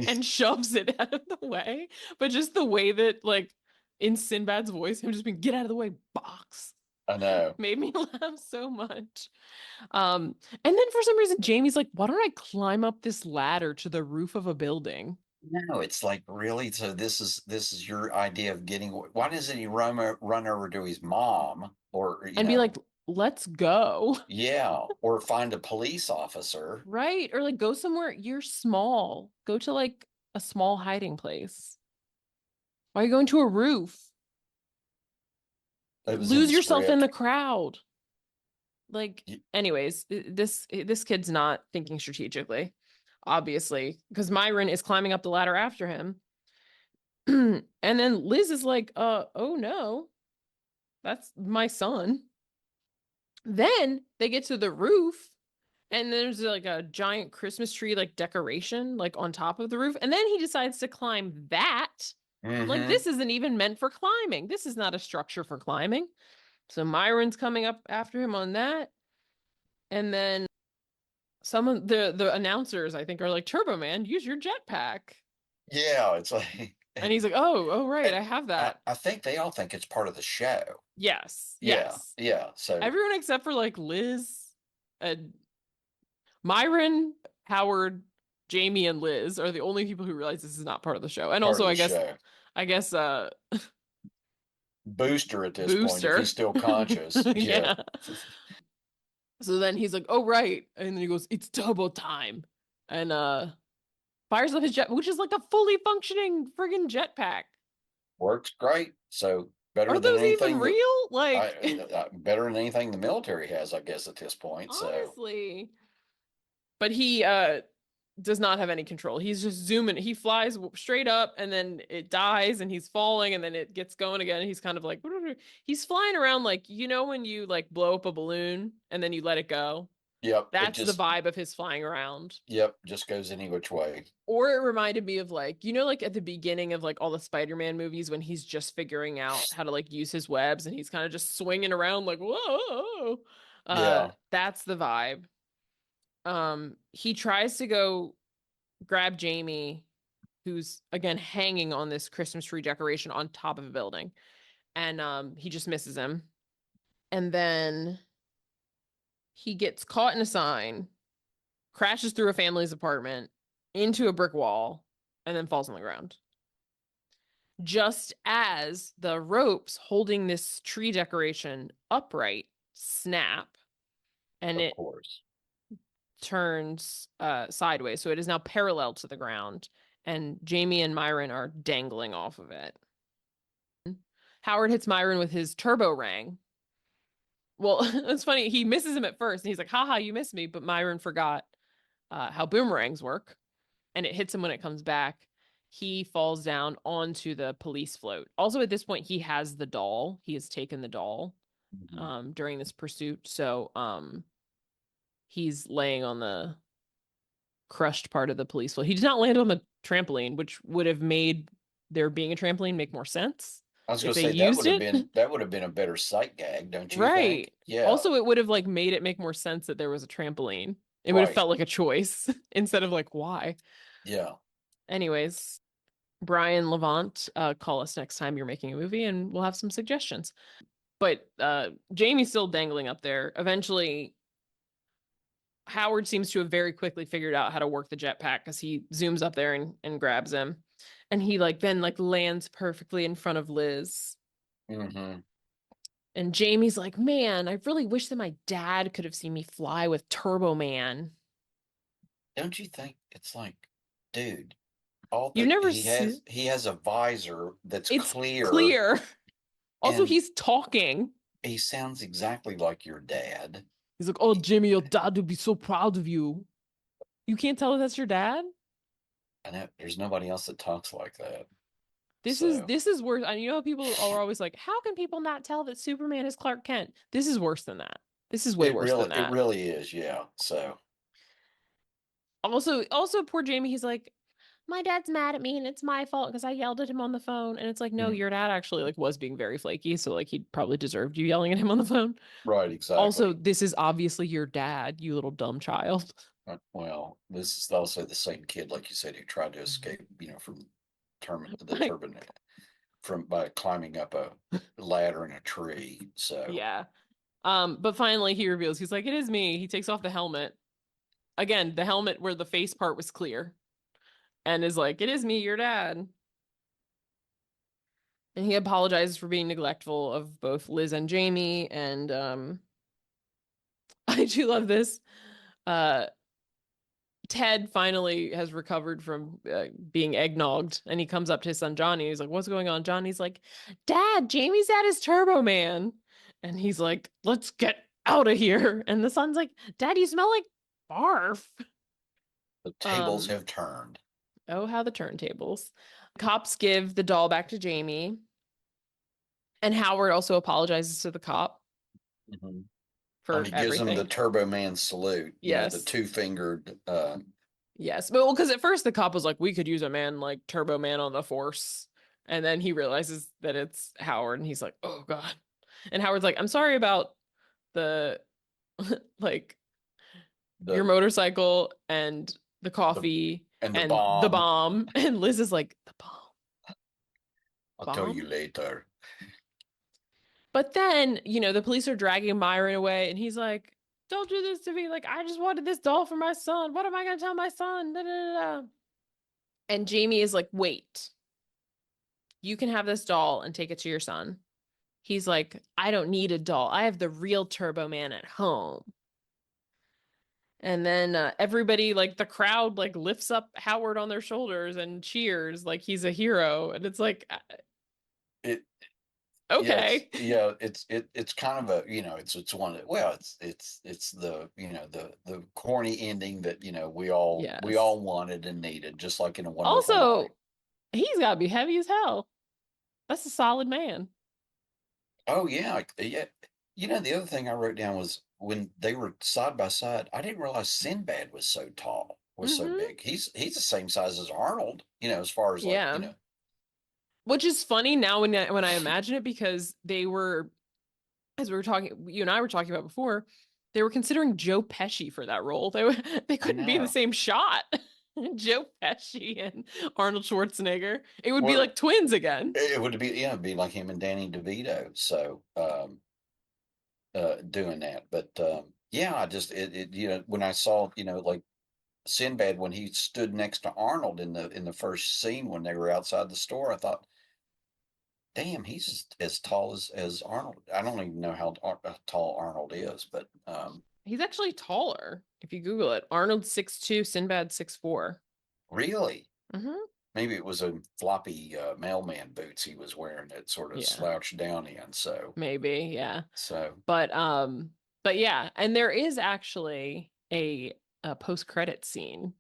and shoves it out of the way. But just the way that like in Sinbad's voice, him just being, "Get out of the way, box," I know. made me laugh so much. And then for some reason, Jamie's like, "Why don't I climb up this ladder to the roof of a building No, it's like really. So this is your idea of getting. Why doesn't he run over to his mom, or and be like, let's go?" yeah, or find a police officer? Right? Or like go somewhere. You're small. Go to like a small hiding place. Why are you going to a roof? It was in Lose the yourself in script. the crowd. Like, Y- anyways, this kid's not thinking strategically, obviously, because Myron is climbing up the ladder after him. And then Liz is like, oh no, that's my son. Then they get to the roof and there's like a giant Christmas tree like decoration like on top of the roof. And then he decides to climb that. I'm like, Mm-hmm. this isn't even meant for climbing. This is not a structure for climbing. So Myron's coming up after him on that. And then some of the announcers, I think, are like, Turbo Man, use your jetpack. Yeah, it's like, And he's like, oh, right, and I have I, that. I think they all think it's part of the show. Yes, Yeah, yes. yeah. So Everyone except for like Liz, and Myron, Howard, Jamie, and Liz are the only people who realize this is not part of the show. And part also, of the show. I guess, Booster at this point, if he's Booster. still conscious. Yeah. Yeah. So then he's like, oh, right. And then he goes, it's turbo time. And fires up his jet, which is like a fully functioning friggin' jetpack. Works great. So better Are than those even anything that real? Like, better than anything the military has, I guess, at this point. So honestly. But he does not have any control. He's just zooming. He flies straight up and then it dies and he's falling and then it gets going again. And he's kind of like, he's flying around like, when you like blow up a balloon and then you let it go. yep, it That's the just vibe of his flying around. just goes any which way. Or it reminded me of like, like at the beginning of like all the Spider-Man movies when he's just figuring out how to like use his webs and he's kind of just swinging around like, whoa. Yeah. That's the vibe. He tries to go grab Jamie, who's again hanging on this Christmas tree decoration on top of a building, and he just misses him. And then he gets caught in a sign, crashes through a family's apartment into a brick wall, and then falls on the ground. just as the ropes holding this tree decoration upright snap and Of it course. turns sideways. So it is now parallel to the ground, and Jamie and Myron are dangling off of it. Howard hits Myron with his turbo rang. Well, it's funny. He misses him at first, and he's like, haha, you missed me. But Myron forgot how boomerangs work, and it hits him when it comes back. He falls down onto the police float. Also, at this point, he has the doll. He has taken the doll Mhm. during this pursuit. So he's laying on the crushed part of the police float. He did not land on the trampoline, which would have made there being a trampoline make more sense I was if going to they say that used would have it. been a better sight gag, don't you think? Right. Yeah, Also, it would have like made it make more sense that there was a trampoline. It would have right. felt like a choice instead of like why. Yeah. Anyways, Brian Levant, call us next time you're making a movie and we'll have some suggestions. But Jamie's still dangling up there. Eventually, Howard seems to have very quickly figured out how to work the jetpack because he zooms up there and grabs him. And he like then like lands perfectly in front of Liz. Hmm. And Jamie's like, man, I really wish that my dad could have seen me fly with Turbo Man. Don't you think it's like, dude, all You've the never seen he has a visor that's it's clear, clear. Also, and he's talking. he sounds exactly like your dad. He's like, oh, Jimmy, your dad would be so proud of you. You can't tell that that's your dad? I know there's nobody else that talks like that. This is So this is worse. And you know people are always like, how can people not tell that Superman is Clark Kent? This is worse than that. This is way worse than it that. really is, yeah. So Also, poor Jamie, he's like, my dad's mad at me and it's my fault because I yelled at him on the phone. And it's like, no, mm, your dad actually like was being very flaky, so like he probably deserved you yelling at him on the phone. right, Also, exactly. this is obviously your dad, you little dumb child. Well, this is also the same kid, like you said, who tried to escape, from the turban from by climbing up a ladder in a tree. So Yeah. But finally he reveals he's like, it is me. He takes off the helmet. Again, the helmet where the face part was clear, and is like, it is me, your dad. And he apologizes for being neglectful of both Liz and Jamie. And I do love this. Uh, Ted finally has recovered from being eggnogged, and he comes up to his son Johnny. He's like, "What's going on?" Johnny's like, "Dad, Jamie's at his Turbo Man," and he's like, "Let's get out of here." And the son's like, "Dad, you smell like barf." the tables Um, have turned. oh, how the turntables. Cops give the doll back to Jamie, and Howard also apologizes to the cop Mhm. Oh, for he gives him the everything. Turbo Man salute, the Yes. two-fingered. Yes. Well, because at first the cop was like, we could use a man like Turbo Man on the force. And then he realizes that it's Howard and he's like, oh God. And Howard's like, I'm sorry about the like your the motorcycle and the the coffee and the and the bomb. bomb. And Liz is like, the bomb. I'll tell you Bomb? later. But then, the police are dragging Myron away and he's like, don't do this to me. Like, I just wanted this doll for my son. What am I going to tell my son? Da, da, da, da. And Jamie is like, wait, you can have this doll and take it to your son. He's like, I don't need a doll. I have the real Turbo Man at home. And then everybody, like the crowd, like lifts up Howard on their shoulders and cheers like he's a hero. And it's like, It Yeah, okay. it's kind of a, it's one of well, it's the, the corny ending that, we Yes. all wanted and needed, just like in A Wonderful Life. Also, he's got to be heavy as hell. That's a solid man. Oh yeah, yeah. The other thing I wrote down was when they were side by side, I didn't realize Sinbad was so tall, was so Mm-hmm. big. He's the same size as Arnold, as far as like, Yeah. Which is funny now when I imagine it because they were, as we were talking, you and I were talking about before, they were considering Joe Pesci for that role. They I couldn't be in the know. same shot. Joe Pesci and Arnold Schwarzenegger. It would be Well, like twins again. it would be, it'd be like him and Danny DeVito. So, doing that. But yeah, I just when I saw like Sinbad when he stood next to Arnold in the first scene when they were outside the store, I thought, damn, he's as tall as Arnold. I don't even know how tall Arnold is, but He's actually taller. If you Google it, Arnold 6'2", Sinbad 6'4". really, Mm-hmm. maybe it was a floppy mailman boots he was wearing that sort of Yeah, slouched down in. maybe. Yeah. So But um, but yeah, and there is actually a post-credit scene,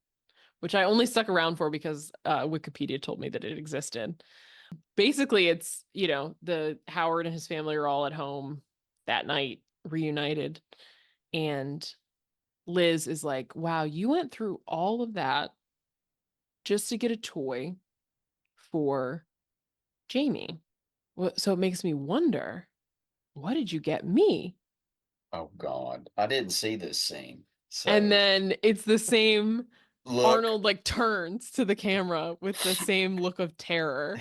which I only stuck around for because Wikipedia told me that it existed. Basically, it's, the Howard and his family are all at home that night, reunited, and Liz is like, "Wow, you went through all of that just to get a toy for Jamie. So it makes me wonder, what did you get me?" oh God, I didn't see this scene. And So then it's the same. look. Arnold like turns to the camera with the same look of terror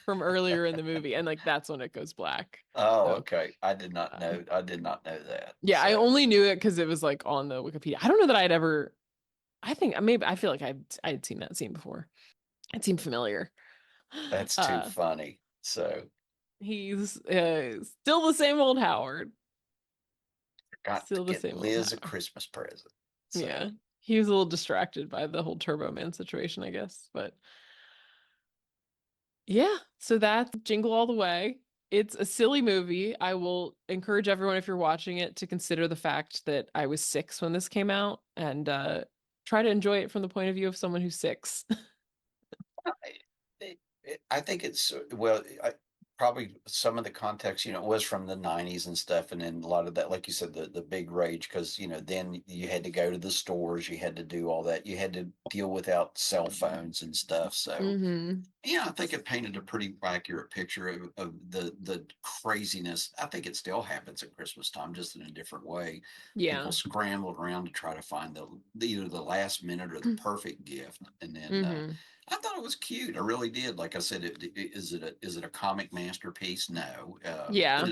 from earlier in the movie, and like that's when it goes black. Oh, So, okay. I did not uh, know. I did not know that. yeah, I So only knew it because it was like on the Wikipedia. I don't know that I'd ever. I think maybe I feel like I'd seen that scene before. It seemed familiar. that's too Uh, funny. So he's still the same old Howard. got to Still the get same old Liz a Howard. Christmas present. So Yeah, he was a little distracted by the whole Turbo Man situation, I guess. But yeah, so that's Jingle All the Way. It's a silly movie. I will encourage everyone, if you're watching it, to consider the fact that I was 6 when this came out, and try to enjoy it from the point of view of someone who's 6. I think it's well, probably some of the context, was from the '90s and stuff, and then a lot of that, like you said, the big rage because then you had to go to the stores, you had to do all that, you had to deal without cell phones and stuff. So Hmm. yeah, I think it painted a pretty accurate picture of the craziness. I think it still happens at Christmas time, just in a different way. People Yeah. scrambled around to try to find either the last minute or the perfect gift, and then Hmm. I thought it was cute. I really did. Like I said, is it a comic masterpiece? No, Yeah.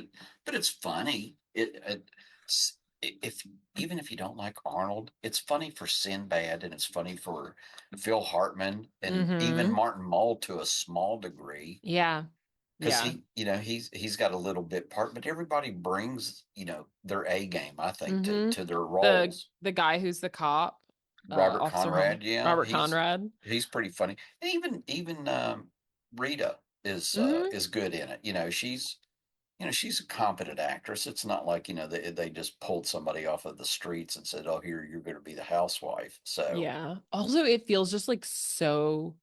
but it's funny. If even if you don't like Arnold, it's funny for Sinbad and it's funny for Phil Hartman and even Hmm. Martin Mull to a small degree Yeah. because Yeah. he's got a little bit part, but everybody brings their A game. I think to Hmm. their The roles. the guy who's the cop, Robert Officer Hall, Conrad, yeah, Robert he's Conrad. he's pretty funny. And even Rita Hmm. is good in it. She's a competent actress. It's not like they just pulled somebody off of the streets and said, "Oh, here you're going to be the housewife." So Yeah. Also, it feels just like so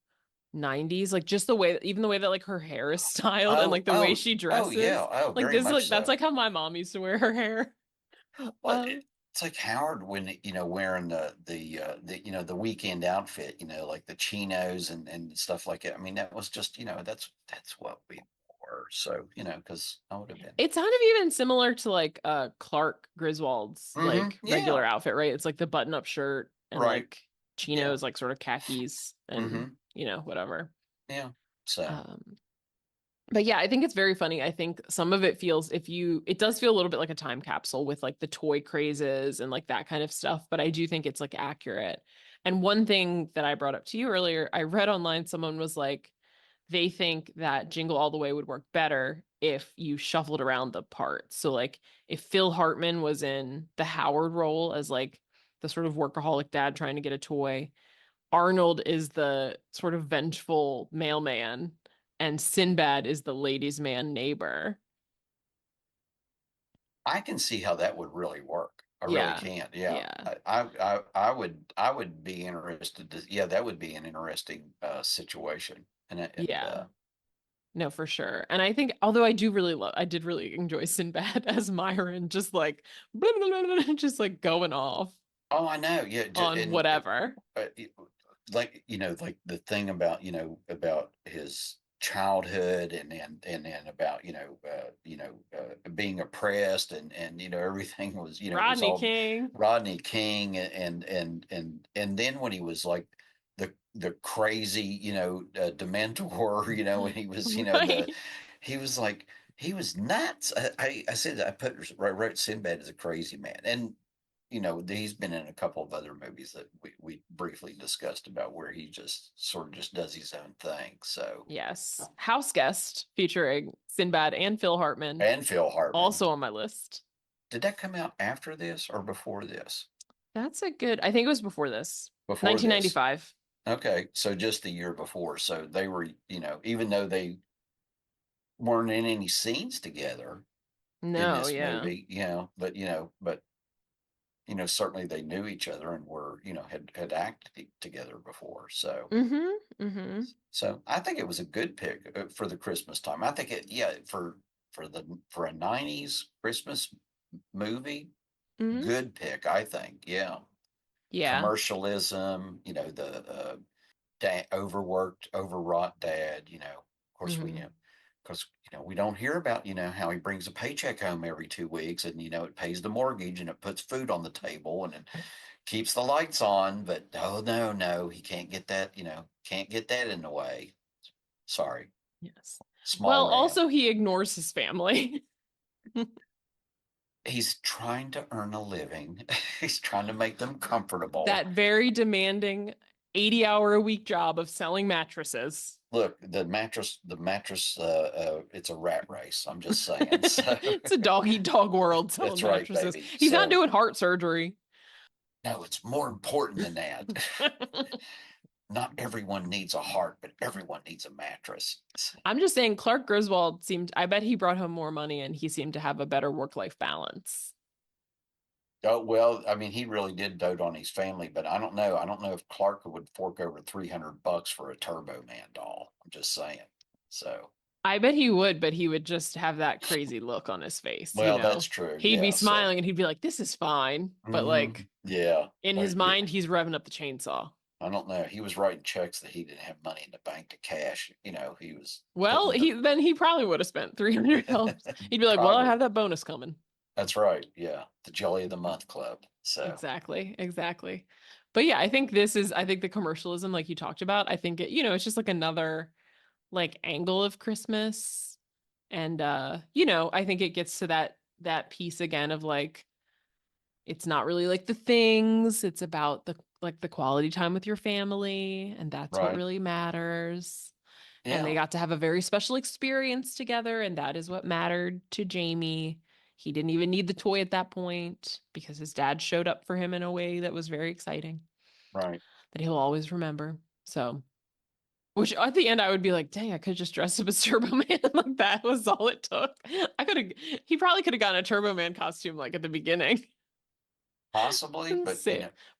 90s, like just the way, even the way that like her hair is styled and oh like the way oh she oh yeah, dresses. oh Like very this, much like that's so. like how my mom used to wear her hair. Well, Um, it's like Howard when wearing the weekend outfit, like the chinos and stuff like that. I mean, that was just that's what we wore. So because I would have been. it's kind of even similar to like Clark Griswold's like regular Yeah. outfit, right? It's like the button-up shirt and Right. like Yeah. chinos, like sort of khakis and Mm-hmm. whatever. Yeah. So Um, but yeah, I think it's very funny. I think some of it feels, it does feel a little bit like a time capsule with like the toy crazes and like that kind of stuff, but I do think it's like accurate. And one thing that I brought up to you earlier, I read online, someone was like, they think that Jingle All the Way would work better if you shuffled around the parts. So like if Phil Hartman was in the Howard role as like the sort of workaholic dad trying to get a toy, Arnold is the sort of vengeful mailman, and Sinbad is the ladies' man neighbor. I can see how that would really work. I really Yeah. can. Yeah. Yeah. I would be interested to. Yeah, that would be an interesting situation. And Yeah. No, for sure. And I think, although I did really enjoy Sinbad as Myron, just like, blah, blah, blah, blah, just like going off oh, I know. Yeah. on And whatever. like like the thing about about his childhood and about being oppressed and everything was Rodney all King. Rodney King and then when he was like the crazy Dementor when he was Right. he was like he was nuts. I said I wrote Sinbad as a crazy man, and he's been in a couple of other movies that we briefly discussed about where he just sort of just does his own thing. So, Yes. House Guest featuring Sinbad and Phil Hartman, and Phil Hartman. also on my list. Did that come out after this or before this? That's a good, I think it was before this. Before this. 1995. Okay, so just the year before. So they were, even though they weren't in any scenes together in No, this yeah. movie, but certainly they knew each other and were, had acted together before. So, Mm-hmm. Mm-hmm. so I think it was a good pick for the Christmas time. I think yeah, for a '90s Christmas movie, Mm-hmm. good pick. I think, yeah, Yeah. commercialism, the overworked, overwrought dad. Of course we Mm-hmm. know. Because we don't hear about how he brings a paycheck home every 2 weeks, and it pays the mortgage and it puts food on the table and it keeps the lights on. But oh no, no, he can't get that. Can't get that in the way. Sorry, Yes. small Well, rant. also he ignores his family. He's trying to earn a living. He's trying to make them comfortable. That very demanding 80-hour-a-week job of selling mattresses. Look, the mattress, it's a rat race. I'm just saying. So It's a dog eat dog world selling that's right, mattresses. baby. He's not So doing heart surgery. no, it's more important than that. Not everyone needs a heart, but everyone needs a mattress. I'm just saying Clark Griswold seemed, I bet he brought home more money and he seemed to have a better work-life balance. Oh well, I mean, he really did dote on his family, but I don't know. I don't know if Clark would fork over $300 for a Turbo Man doll. I'm just saying. So, I bet he would, but he would just have that crazy look on his face, well, that's true. He'd be Yeah. So, smiling and he'd be like, "This is fine." But like yeah, in his yeah. mind, he's revving up the chainsaw. I don't know. He was writing checks that he didn't have money in the bank to cash. He was Well, putting the he probably would have spent $300. He'd be like, "Well, I probably. have that bonus coming." That's right. Yeah, the Jelly of the Month Club. So, Exactly, exactly. But yeah, I think the commercialism like you talked about, I think it's just like another like angle of Christmas. And I think it gets to that piece again of like it's not really like the things, it's about the quality time with your family, and that's what right. really matters. And they Yeah, got to have a very special experience together, and that is what mattered to Jamie. He didn't even need the toy at that point because his dad showed up for him in a way that was very exciting right. that he'll always remember. So, which at the end I would be like, dang, I could have just dressed up as Turbo Man. Like that was all it took. He probably could have gotten a Turbo Man costume like at the beginning. Possibly, but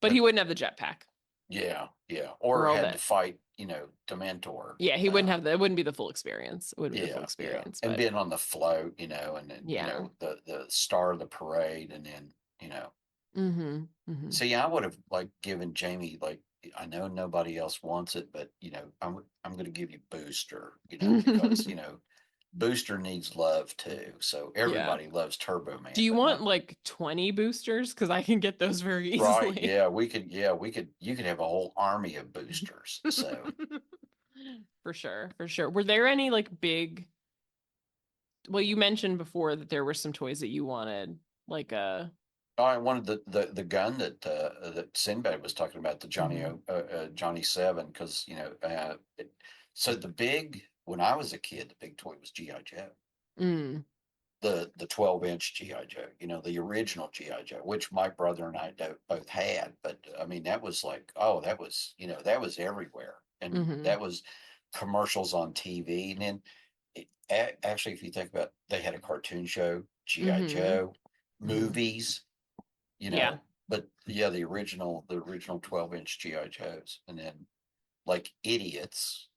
But he wouldn't have the jetpack yeah, yeah, or or all had to that. fight, Dementor. Yeah, he wouldn't have it wouldn't be the full experience. It wouldn't be the full Yeah, yeah, experience, and but being on the float, and then yeah. the star of the parade, and then Mm-hmm. Mm-hmm. see, I would have like given Jamie like I know nobody else wants it, but I'm going to give you Booster, because Booster needs love too. So Yeah. everybody loves Turbo Do Man, you but want not like 20 boosters? Because I can get those very right. easily. Yeah, we could. Yeah, we could. You could have a whole army of boosters. So For sure, for sure. Were there any like big well, you mentioned before that there were some toys that you wanted, like I wanted the gun that Sinbad was talking about, the mhm. Johnny Seven, because so the big when I was a kid, the big toy was GI Joe, Mm, the 12-inch GI Joe, the original GI Joe, which my brother and I both had. But I mean, that was like, oh, that was everywhere, and mhm, that was commercials on TV, and then actually, if you think about, it, they had a cartoon show, GI mhm, Joe, mhm. movies, you Yeah. know. But yeah, the original 12-inch GI Joes, and then like idiots,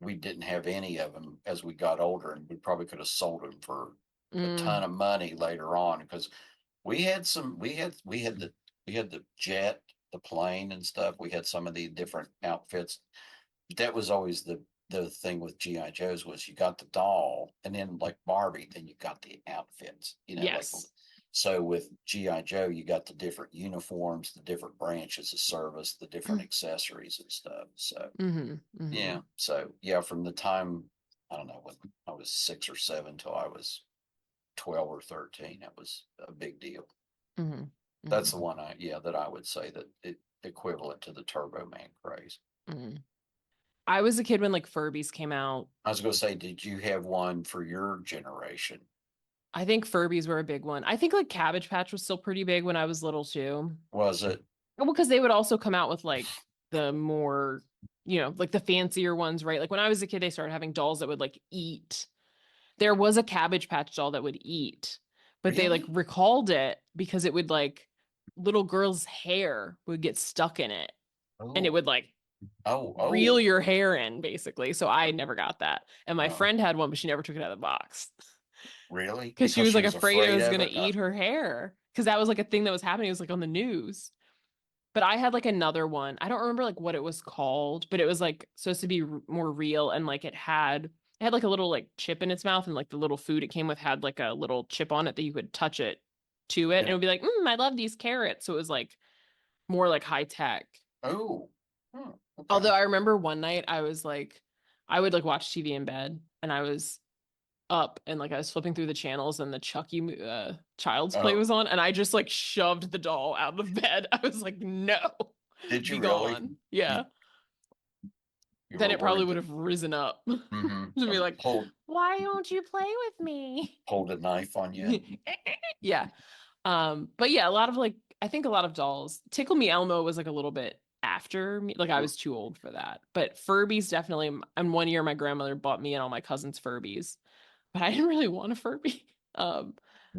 we didn't have any of them as we got older, and we probably could have sold them for a ton Mm, of money later on because we had the jet, the plane and stuff. We had some of the different outfits. That was always the thing with GI Joes was you got the doll, and then like Barbie, then you got the outfits. Like yes. so with GI Joe, you got the different uniforms, the different branches of service, the different accessories and stuff. So Mhm, yeah, mhm, so yeah, from the time I don't know when I was 6 or 7 till I was 12 or 13, that was a big deal. mhm. That's the Mm, one that I would say that it equivalent to the Turbo Man craze. mm. I was a kid when like Furbies came out. I was going to say, did you have one for your generation? I think Furbies were a big one. I think like Cabbage Patch was still pretty big when I was little too. Was it? Well, because they would also come out with like the more, like the fancier ones, right? Like when I was a kid, they started having dolls that would like eat. There was a Cabbage Patch doll that would eat, but they like Really? recalled it because it would like little girls' hair would get stuck in it and it Oh, would like oh, reel oh, your hair in basically. So I never got that. And my oh, friend had one, but she never took it out of the box really? because she Because was she like was afraid it afraid was of going to it? eat her hair because that was like a thing that was happening. It was like on the news. But I had like another one. I don't remember like what it was called, but it was like supposed to be more real and like it had like a little like chip in its mouth and like the little food it came with had like a little chip on it that you could touch it to it and it Yeah. would be like, I love these carrots. So it was like more like high tech. Oh, oh, okay. Although I remember one night I would like watch TV in bed and I was up and like I was flipping through the channels and the Chucky Child's Play Oh, was on and I just like shoved the doll out of bed. I was like, no, did you be really? gone. You Yeah. you Then were it probably worried would that have risen up to be and like, why don't you play with me? pulled a knife on you? Yeah. But yeah, a lot of like I think a lot of dolls. Tickle Me Elmo was like a little bit after me. Like I was too old for that. But Furbies definitely and one year my grandmother bought me and all my cousins Furbies. But I didn't really want a Furby. Um,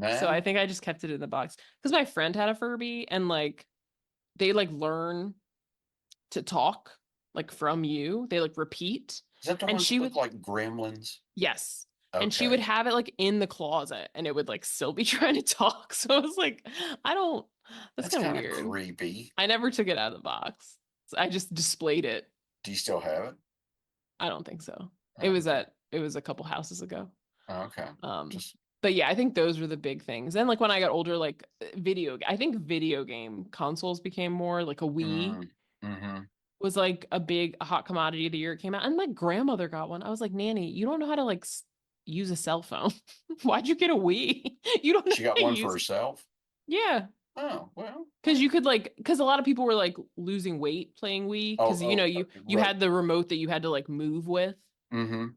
so I No, think I just kept it in the box. Because my friend had a Furby and like they like learn to talk like from you. They like repeat. is that the And ones that she look would like gremlins? yes. And she would Okay, have it like in the closet and it would like still be trying to talk. So I was like, I don't, that's that's kind of kind of weird. creepy. I never took it out of the box. So I just displayed it. Do you still have it? I don't think so. Okay, It was a couple houses ago. okay, Um, just but yeah, I think those were the big things. And like when I got older, like I think video game consoles became more like a Wii mm-hmm. was like a hot commodity the year it came out. And my grandmother got one. I was like, Nanny, you don't know how to like use a cell phone. Why'd you get a Wii? You don't know She how got to one for use. herself. Yeah. Oh well. Because you could like, because a lot of people were like losing weight playing Wii. Oh, Because you right. had the remote that you had to like move with, Mm-hmm.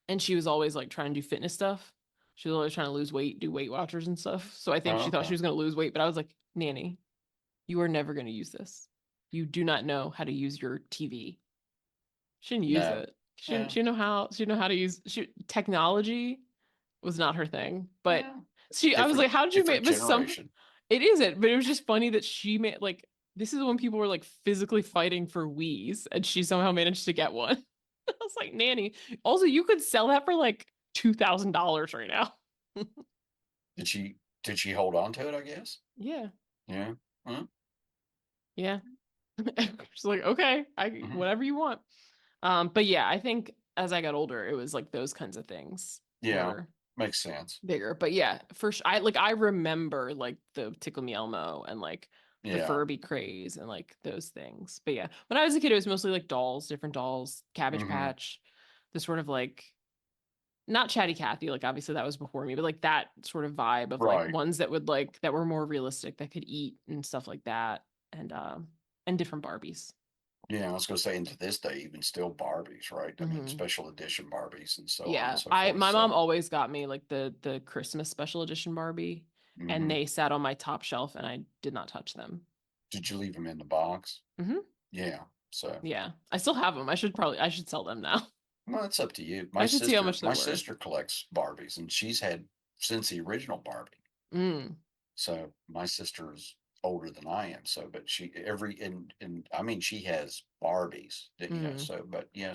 and she was always like trying to do fitness stuff. She was always trying to lose weight, do Weight Watchers and stuff. So I think Oh, she thought she okay. was going to lose weight, but I was like, Nanny, you are never going to use this. You do not know how to use your TV. She didn't use No. it. Yeah. She didn't know how to use technology was not her thing. But Yeah. I was like, how did you make Different but some generation. it isn't, but it was just funny that she made like this is when people were like physically fighting for Wii's and she somehow managed to get one. I was like, Nanny. Also, you could sell that for like $2,000 right now. Did she hold on to it, I guess? Yeah. Yeah. Huh? Yeah. She's like, okay, I Mhm. whatever you want. But yeah, I think as I got older, it was like those kinds of things Yeah. were Makes sense. bigger. But yeah, for sure, I remember like the Tickle Me Elmo and like the Yeah. Furby craze and like those things. But yeah, when I was a kid, it was mostly like dolls, different dolls, Cabbage Mm-hmm. Patch, the sort of like not Chatty Cathy, like obviously that was before me, but like that sort of vibe of like Right. ones that would like that were more realistic that could eat and stuff like that, and different Barbies. Yeah, I was gonna say, and to this day, even still Barbies, right? I mean, Hmm. special edition Barbies and so on and Yeah, so I forth. my mom So, always got me like the Christmas special edition Barbie, and hmm they sat on my top shelf, and I did not touch them. did you leave them in the box? Hmm. Yeah. So, Yeah, I still have them. I should sell them now. well, it's up to you. I should see how much My they're worth. sister collects Barbies, and she's had since the original Barbie. Mm, So my sister's older than I am. So, but she every and I mean, she has Barbies, mm, So, but yeah,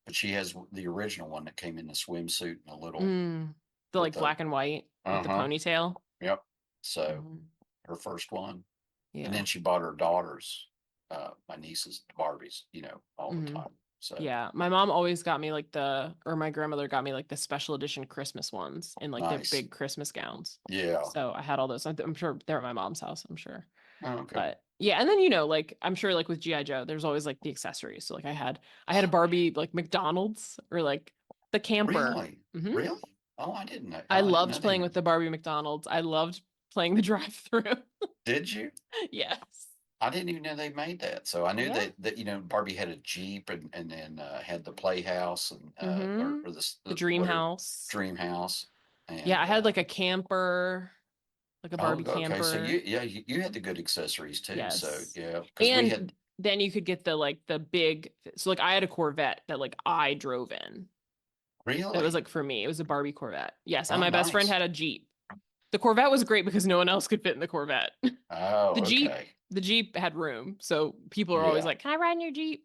but she has the original one that came in the swimsuit and a little mm. The with like the black and white with the uh-huh, ponytail. yep. So Hmm. her first one, and Yeah. then she bought her daughters, my nieces Barbies, all the Hmm. time. So Yeah, my mom always got me like or my grandmother got me like the special edition Christmas ones in like the nice. big Christmas gowns. Yeah. So I had all those. I'm sure they're at my mom's house. I'm sure. Oh, okay. But yeah, and then like I'm sure like with GI Joe, there's always like the accessories. So like I had a Oh Barbie like McDonald's or like the camper. really? Hmm. Really? Oh, I didn't know. I Oh, I didn't know loved they playing were. with the Barbie McDonald's. I loved playing the drive-through. Did you? Yes. I didn't even know they made that. So I knew Yeah. that Barbie had a Jeep and then had the playhouse and Mm-hmm. or The the dream whatever house. dream house Yeah, I and had like a camper, like a oh, Barbie okay. So camper. you had the good accessories too. So Yes. yeah, because we had And then you could get the like the big, so like I had a Corvette that like I drove in. That was really like for me. It was a Barbie Corvette. Yes, and oh my best friend nice had a Jeep. The Corvette was great because no one else could fit in the Corvette. oh The Jeep, okay the Jeep had room, so people are always yeah. like, "Can I ride in your Jeep?"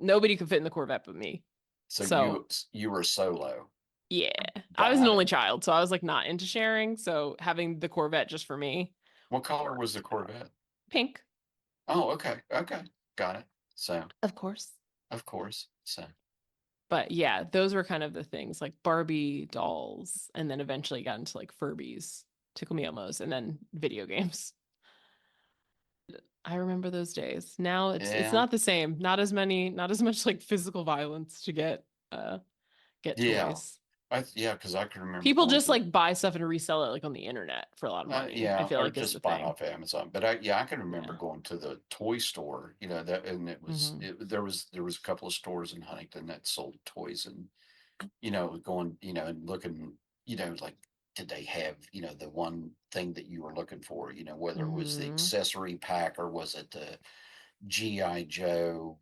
Nobody could fit in the Corvette but me. So So you were solo. yeah, I was an Got only it. child, so I was like not into sharing. So having the Corvette just for me What color was the worked out. Corvette? Pink, Oh, okay, okay, got it. So of course. of course, so But yeah, those were kind of the things like Barbie dolls, and then eventually got into like Furbies, Tickle Me Elmos, and then video games. I remember those days. Now it's yeah, not the same. Not as many, not as much like physical violence to get yeah, toys. yeah, because I can remember People going just to like buy stuff and resell it like on the internet for a lot of money. I yeah, feel or like is the just buy thing. off Amazon. But I can remember Yeah. going to the toy store, that, and Hmm. there was a couple of stores in Huntington that sold toys, and going, and looking, like did they have, the one thing that you were looking for, whether it was the Hmm. accessory pack or was it the GI Joe,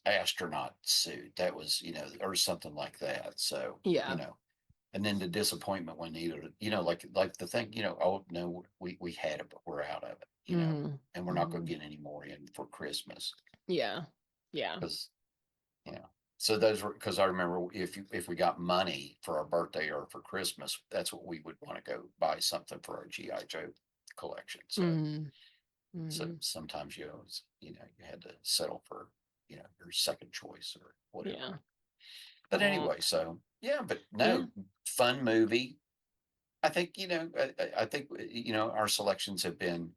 astronaut suit that was, or something like that. So, Yeah. and then the disappointment when needed, like the thing, oh no, we had it, but we're out of it, Hmm. and we're not going Hmm. to get any more in for Christmas Yeah. Yeah. because, you know, so those were because I remember if we got money for our birthday or for Christmas, that's what we would want to go buy something for our GI Joe collection. So Hmm. so Hmm. sometimes you had to settle for your second choice or whatever. Yeah. But Uh, anyway, so yeah, but yeah. no, fun movie. I think I think our selections have been.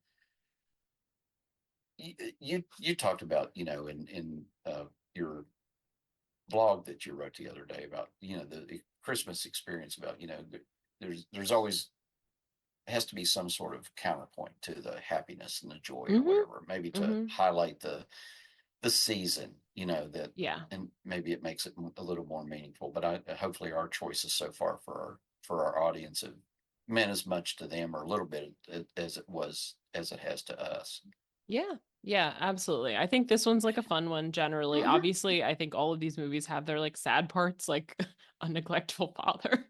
You talked about in your blog that you wrote the other day about the Christmas experience about there's always has to be some sort of counterpoint to the happiness and the joy or Hmm. whatever, maybe to Hmm. highlight the season, that, Yeah. and maybe it makes it a little more meaningful. But hopefully our choices so far for our audience have meant as much to them or a little bit as it has to us. Yeah. Yeah, absolutely. I think this one's like a fun one generally. Mm-hmm. Obviously, I think all of these movies have their like sad parts, like a neglectful father.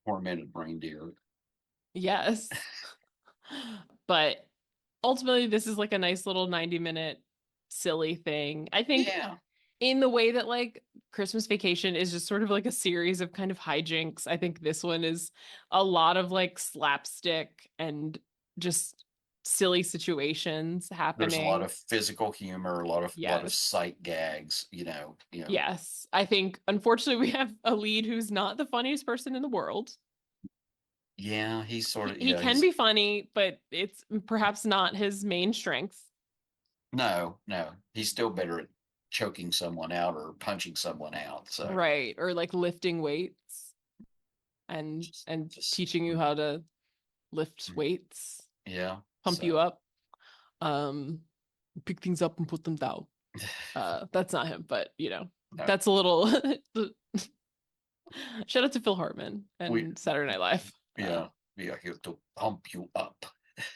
Tormented reindeer. Yes. But ultimately, this is like a nice little 90-minute silly thing. I think Yeah, in the way that like Christmas Vacation is just sort of like a series of kind of hijinks, I think this one is a lot of like slapstick and just silly situations there's a lot happening. of physical humor, a lot of Yes. sight gags. Yes. I think unfortunately we have a lead who's not the funniest person in the world. Yeah, he's sort of He yeah, can he's be funny, but it's perhaps not his main strength. no, he's still better at choking someone out or punching someone out. So Right. Or like lifting weights and just teaching you how to lift weights, yeah. pump you So up, um, pick things up and put them down. That's not him, but no, that's a little shout out to Phil Hartman we and Saturday Night Live. yeah, yeah, he'll to pump you up.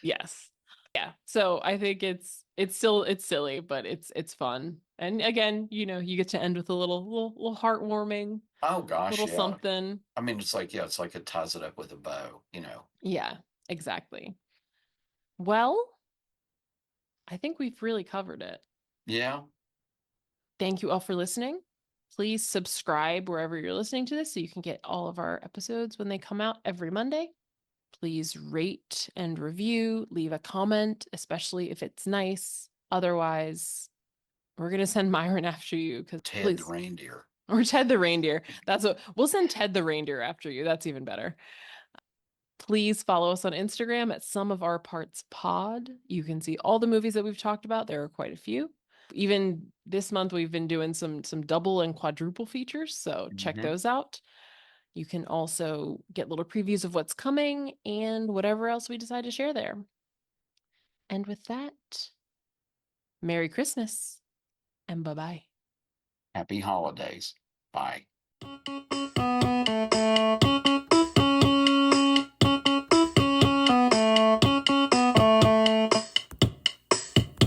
Yes. Yeah. So I think it's silly, but it's fun. And again, you get to end with a little heartwarming, Oh gosh, little yeah. something. I mean, it's like it ties it up with a bow. Yeah, exactly. Well, I think we've really covered it. Yeah. Thank you all for listening. Please subscribe wherever you're listening to this so you can get all of our episodes when they come out every Monday. Please rate and review, leave a comment, especially if it's nice. Otherwise, we're gonna send Myron after you because Ted the please, reindeer. or Ted the reindeer. That's what we'll send Ted the reindeer after you. That's even better. Please follow us on Instagram at Some of Our Parts Pod. You can see all the movies that we've talked about. There are quite a few. Even this month, we've been doing some double and quadruple features, so check Hmm. those out. You can also get little previews of what's coming and whatever else we decide to share there. And with that, Merry Christmas and bye-bye. Happy holidays. Bye.